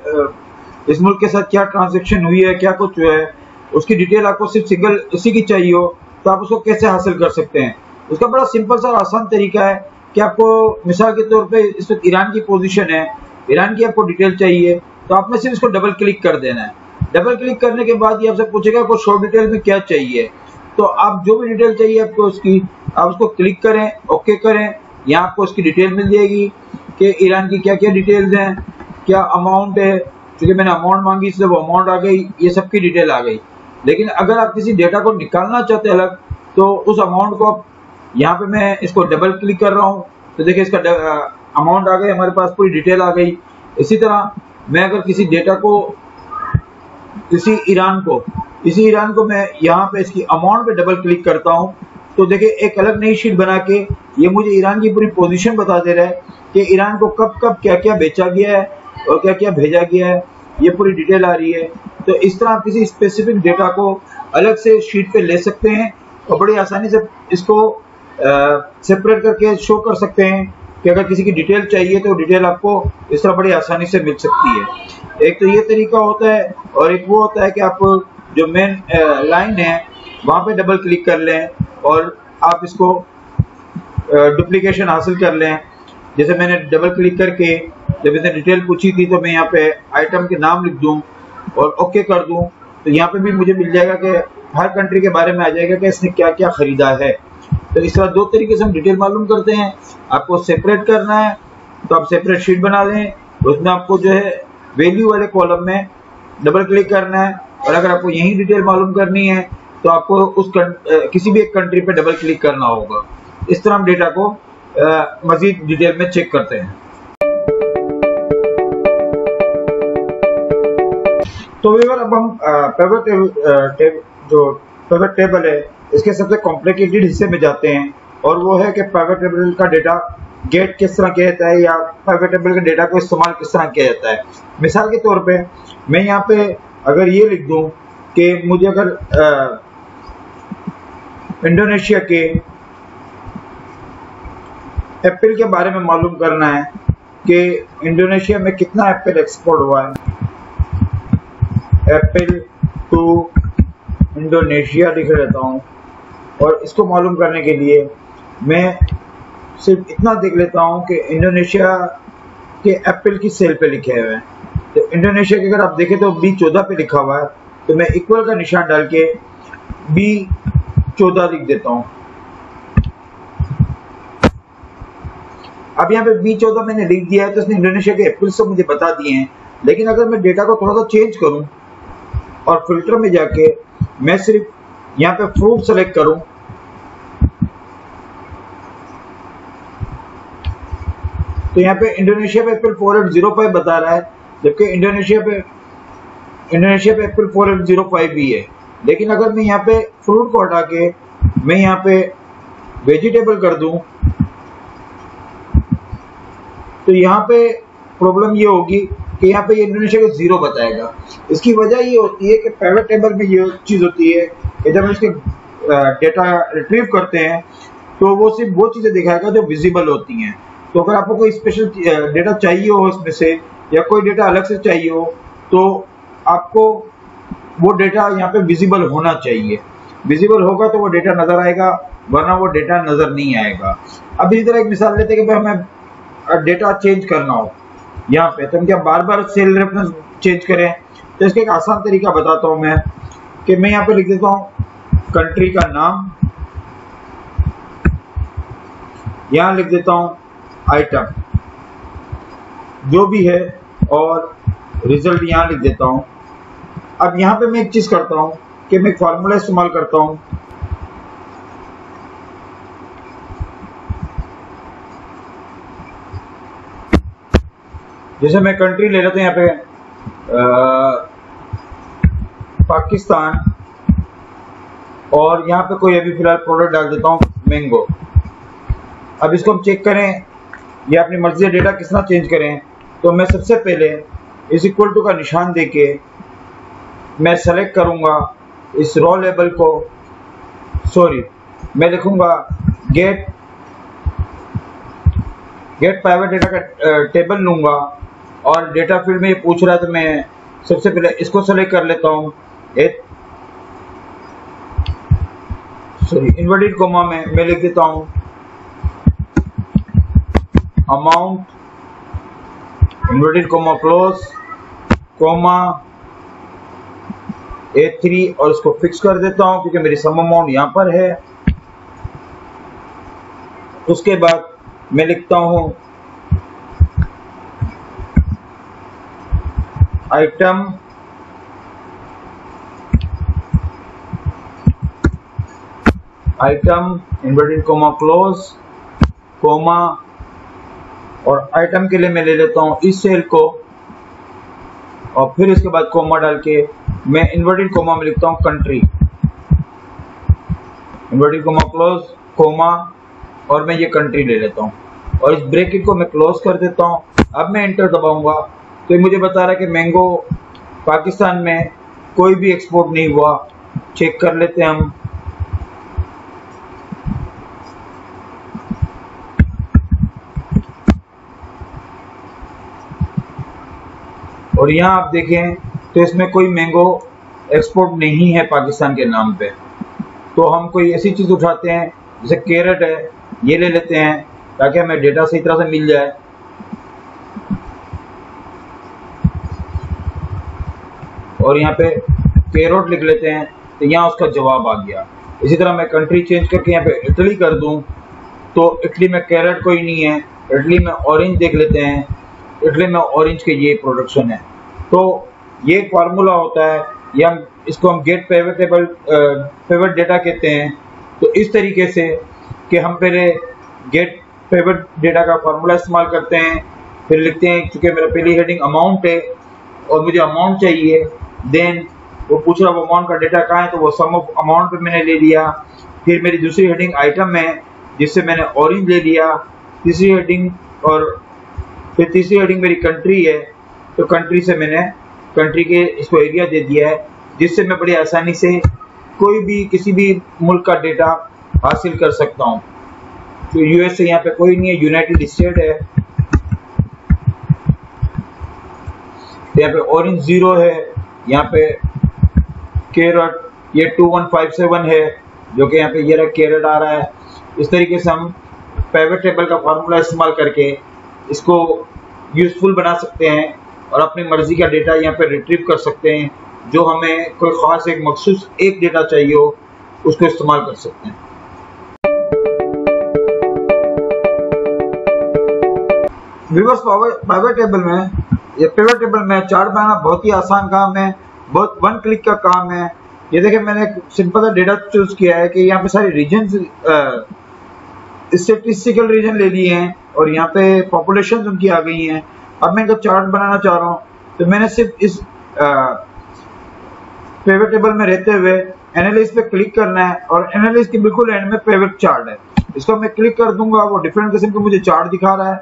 इस मुल्क के साथ क्या ट्रांजैक्शन हुई है, क्या कुछ हुआ है, उसकी डिटेल आपको सिर्फ सिंगल इसी की चाहिए हो, तो आप उसको कैसे हासिल कर सकते हैं। उसका बड़ा सिंपल सा आसान तरीका है कि आपको मिसाल के तौर पे इस वक्त ईरान की पोजीशन है, ईरान की आपको डिटेल चाहिए, तो आपने सिर्फ इसको डबल क्लिक कर देना है। डबल क्लिक करने के बाद ये आपसे पूछेगा आपको शॉर्ट डिटेल में क्या चाहिए, तो आप जो भी डिटेल चाहिए आपको उसकी, आप उसको क्लिक करें, ओके करें। यहाँ आपको उसकी डिटेल मिल जाएगी कि ईरान की क्या क्या डिटेल्स हैं, क्या अमाउंट है, क्योंकि मैंने अमाउंट मांगी इसलिए वो अमाउंट आ गई, ये सब की डिटेल आ गई। लेकिन अगर आप किसी डेटा को निकालना चाहते हैं अलग, तो उस अमाउंट को आप, यहाँ पे मैं इसको डबल क्लिक कर रहा हूँ तो देखिए इसका अमाउंट आ गई, हमारे पास पूरी डिटेल आ गई। इसी तरह मैं अगर किसी डेटा को, इसी ईरान को मैं यहाँ पे इसकी अमाउंट पे डबल क्लिक करता हूँ तो देखिए एक अलग नई शीट बना के ये मुझे ईरान की पूरी पोजीशन बता दे रहा है कि ईरान को कब कब क्या क्या बेचा गया है और क्या क्या भेजा गया है, ये पूरी डिटेल आ रही है। तो इस तरह आप किसी स्पेसिफिक डेटा को अलग से शीट पे ले सकते हैं और बड़ी आसानी से इसको सेपरेट करके शो कर सकते हैं कि अगर किसी की डिटेल चाहिए तो डिटेल आपको इस तरह बड़ी आसानी से मिल सकती है। एक तो ये तरीका होता है और एक वो होता है कि आप जो मेन लाइन है वहां पे डबल क्लिक कर लें और आप इसको डुप्लीकेशन हासिल कर लें। जैसे मैंने डबल क्लिक करके जब इसने डिटेल पूछी थी तो मैं यहाँ पे आइटम के नाम लिख दूं और ओके कर दूं तो यहाँ पे भी मुझे मिल जाएगा कि हर कंट्री के बारे में आ जाएगा कि इसने क्या क्या खरीदा है। तो इस तरह दो तरीके से हम डिटेल मालूम करते हैं। आपको सेपरेट करना है तो आप सेपरेट शीट बना लें, उसमें आपको जो है वैल्यू वाले कॉलम में डबल क्लिक करना है और अगर आपको यही डिटेल मालूम करनी है तो आपको उस किसी भी एक कंट्री पे डबल क्लिक करना होगा। इस तरह हम डेटा को मजीद डिटेल में चेक करते हैं। तो व्यूअर अब हम पिवट टेबल है इसके सबसे कॉम्प्लिकेटेड हिस्से में जाते हैं और वो है कि पिवट टेबल का डेटा गेट किस तरह किया जाता है या पिवट टेबल के डेटा को इस्तेमाल किस तरह किया जाता है। मिसाल के तौर पे मैं यहाँ पे अगर ये लिख दूं कि मुझे अगर इंडोनेशिया के एप्पल के बारे में मालूम करना है कि इंडोनेशिया में कितना एप्पल एक्सपोर्ट हुआ है, एप्पल टू इंडोनेशिया लिख लेता हूँ और इसको मालूम करने के लिए मैं सिर्फ इतना देख लेता हूँ कि इंडोनेशिया के एप्पल की सेल पे लिखे हुए हैं। तो इंडोनेशिया के अगर आप देखें तो B14 पे लिखा हुआ है तो मैं इक्वल का निशान डाल के B14 लिख देता हूँ। अब यहाँ पे B14 मैंने लिख दिया है तो इसने इंडोनेशिया के एप्पल से मुझे बता दिए हैं। लेकिन अगर मैं डेटा को थोड़ा सा चेंज करूं और फिल्टर में जाके मैं सिर्फ यहाँ पे फ्रूट सेलेक्ट करूं तो यहाँ पे इंडोनेशिया पे एप्पल 4805 बता रहा है, जबकि इंडोनेशिया पे एप्पल 4805 भी है। लेकिन अगर मैं यहाँ पे फ्रूट को हटा के मैं यहाँ पे वेजिटेबल कर दूं तो यहाँ पे प्रॉब्लम ये होगी कि यहाँ पे ये इंडोनेशिया को 0 बताएगा। इसकी वजह ये होती है कि पिवट टेबल में ये चीज होती है कि जब हम इसके डेटा रिट्रीव करते हैं तो वो सिर्फ वो चीजें दिखाएगा जो विजिबल होती हैं। तो अगर आपको कोई स्पेशल डेटा चाहिए हो इसमें से या कोई डेटा अलग से चाहिए हो तो आपको वो डेटा यहाँ पे विजिबल होना चाहिए। विजिबल होगा तो वो डेटा नजर आएगा, वरना वो डेटा नजर नहीं आएगा। अब इसी तरह एक मिसाल लेते हैं कि हमें डेटा चेंज करना हो यहाँ पे, तो हम क्या बार बार सेल रेफरेंस चेंज करें। तो इसका एक आसान तरीका बताता हूँ मैं कि मैं यहाँ पे लिख देता हूँ कंट्री का नाम यहाँ लिख देता हूँ आइटम जो भी है और रिजल्ट यहाँ लिख देता हूँ। अब यहाँ पे मैं एक चीज करता हूँ कि मैं एक फार्मूला इस्तेमाल करता हूँ। जैसे मैं कंट्री ले लेता हूँ यहाँ पे पाकिस्तान, और यहाँ पे कोई अभी फिलहाल प्रोडक्ट डाल देता हूँ मैंगो। अब इसको हम चेक करें या अपनी मर्जी से डेटा किस तरह चेंज करें, तो मैं सबसे पहले इस इक्वल टू का निशान देके मैं सेलेक्ट करूंगा इस रॉ लेबल को, सॉरी मैं लिखूंगा गेट प्राइवेट डेटा का टेबल लूंगा, और डेटा फील्ड में ये पूछ रहा है तो मैं सबसे पहले इसको सेलेक्ट कर लेता हूँ। इन्वर्टेड कोमा में मैं लिख देता हूँ amount inverted comma close comma A3, और इसको फिक्स कर देता हूँ क्योंकि मेरी सम अमाउंट यहाँ पर है। उसके बाद मैं लिखता हूँ item inverted comma close comma, और आइटम के लिए मैं ले लेता हूँ इस सेल को, और फिर इसके बाद कोमा डाल के मैं इन्वर्टेड कोमा में लिखता हूँ country, inverted comma close comma, और मैं ये कंट्री ले लेता हूँ और इस ब्रैकेट को मैं क्लोज कर देता हूँ। अब मैं एंटर दबाऊंगा तो ये मुझे बता रहा है कि मैंगो पाकिस्तान में कोई भी एक्सपोर्ट नहीं हुआ। चेक कर लेते हैं हम। और यहाँ आप देखें तो इसमें कोई मैंगो एक्सपोर्ट नहीं है पाकिस्तान के नाम पे। तो हम कोई ऐसी चीज उठाते हैं जैसे कैरेट है, ये ले लेते हैं ताकि हमें डेटा सही तरह से मिल जाए। और यहाँ पे कैरोट लिख लेते हैं तो यहाँ उसका जवाब आ गया। इसी तरह मैं कंट्री चेंज करके यहाँ पे इटली कर दूं तो इटली में कैरेट कोई नहीं है, इटली में ऑरेंज देख लेते हैं, इटली में ऑरेंज के ये प्रोडक्शन है। तो ये फार्मूला होता है, या इसको हम गेट पिवट डेटा कहते हैं। तो इस तरीके से कि हम पहले गेट पिवट डेटा का फार्मूला इस्तेमाल करते हैं, फिर लिखते हैं क्योंकि मेरा पहली हेडिंग अमाउंट है और मुझे अमाउंट चाहिए, देन वो पूछ रहा वो अमाउंट का डेटा कहाँ है, तो वो सम ऑफ अमाउंट पे मैंने ले लिया। फिर मेरी दूसरी हेडिंग आइटम है जिससे मैंने ऑरेंज ले लिया, तीसरी हेडिंग, और फिर तीसरी हेडिंग मेरी कंट्री है तो कंट्री से मैंने कंट्री के इसको एरिया दे दिया है, जिससे मैं बड़ी आसानी से कोई भी किसी भी मुल्क का डेटा हासिल कर सकता हूँ। तो यूएस से यहाँ पे कोई नहीं है, यूनाइटेड स्टेट है, यहाँ पे ऑरेंज 0 है, यहाँ पे कैरेट ये 2157 है जो कि यहाँ पे ये रहा कैरेट आ रहा है। इस तरीके से हम पिवट टेबल का फार्मूला इस्तेमाल करके इसको यूजफुल बना सकते हैं और अपनी मर्जी का डेटा यहाँ पे रिट्रीव कर सकते हैं। जो हमें कोई खास एक मखसूस एक डेटा चाहिए हो उसको इस्तेमाल कर सकते हैं। व्यूअर्स, पिवट टेबल में चार्ट बनाना बहुत ही आसान काम है, बहुत वन क्लिक का काम है। ये देखिए मैंने एक सिंपल सा डेटा चूज किया है कि यहाँ पे सारे रीजन स्टेटिस्टिकल रीजन ले लिए हैं और यहाँ पे पॉपुलेशन उनकी आ गई हैं। अब मैं इनका चार्ट बनाना चाह रहा हूँ तो मैंने सिर्फ इस पिवट टेबल में रहते हुए एनालिसिस पे क्लिक करना है और एनालिसिस के बिल्कुल एंड में पिवट चार्ट है, इसको मैं क्लिक कर दूंगा। वो डिफरेंट किस्म के मुझे चार्ट दिखा रहा है,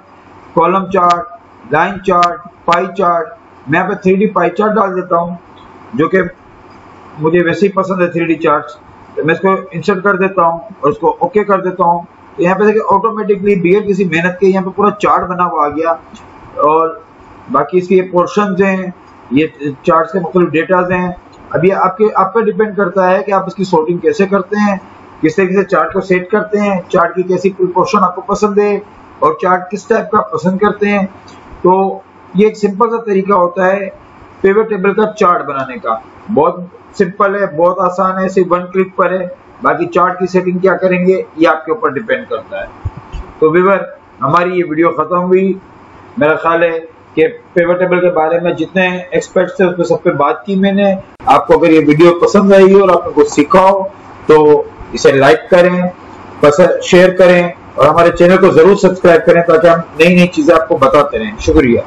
column chart, line chart, pie chart. मैं यहाँ पे 3D पाई चार्ट डाल देता हूँ जो कि मुझे वैसे ही पसंद है 3D चार्ट्स। तो मैं इसको इंसर्ट कर देता हूँ और इसको ओके कर देता हूँ। तो यहाँ पे देखिए ऑटोमेटिकली बगैर किसी मेहनत के यहाँ पे पूरा चार्ट बना हुआ आ गया। और बाकी इसके ये पोर्शंस हैं, ये चार्ट्स के मुख्तलिफ डेटाज हैं। अब ये आप पे डिपेंड करता है कि आप इसकी सॉर्टिंग कैसे करते हैं, किस तरीके से चार्ट को सेट करते हैं, चार्ट की कैसी पोर्शन आपको पसंद है और चार्ट किस टाइप का पसंद करते हैं। तो ये एक सिंपल सा तरीका होता है पिवट टेबल का चार्ट बनाने का। बहुत सिंपल है, बहुत आसान है, सिर्फ वन क्लिक पर है। बाकी चार्ट की सेटिंग क्या करेंगे ये आपके ऊपर डिपेंड करता है। तो व्यूअर हमारी ये वीडियो खत्म हुई। मेरा ख्याल है कि पिवट टेबल के बारे में जितने एक्सपर्ट्स थे उस पर सब पे बात की मैंने। आपको अगर ये वीडियो पसंद आई और आपने कुछ सीखा हो तो इसे लाइक करें, शेयर करें और हमारे चैनल को जरूर सब्सक्राइब करें ताकि हम नई नई चीजें आपको बताते रहें। शुक्रिया।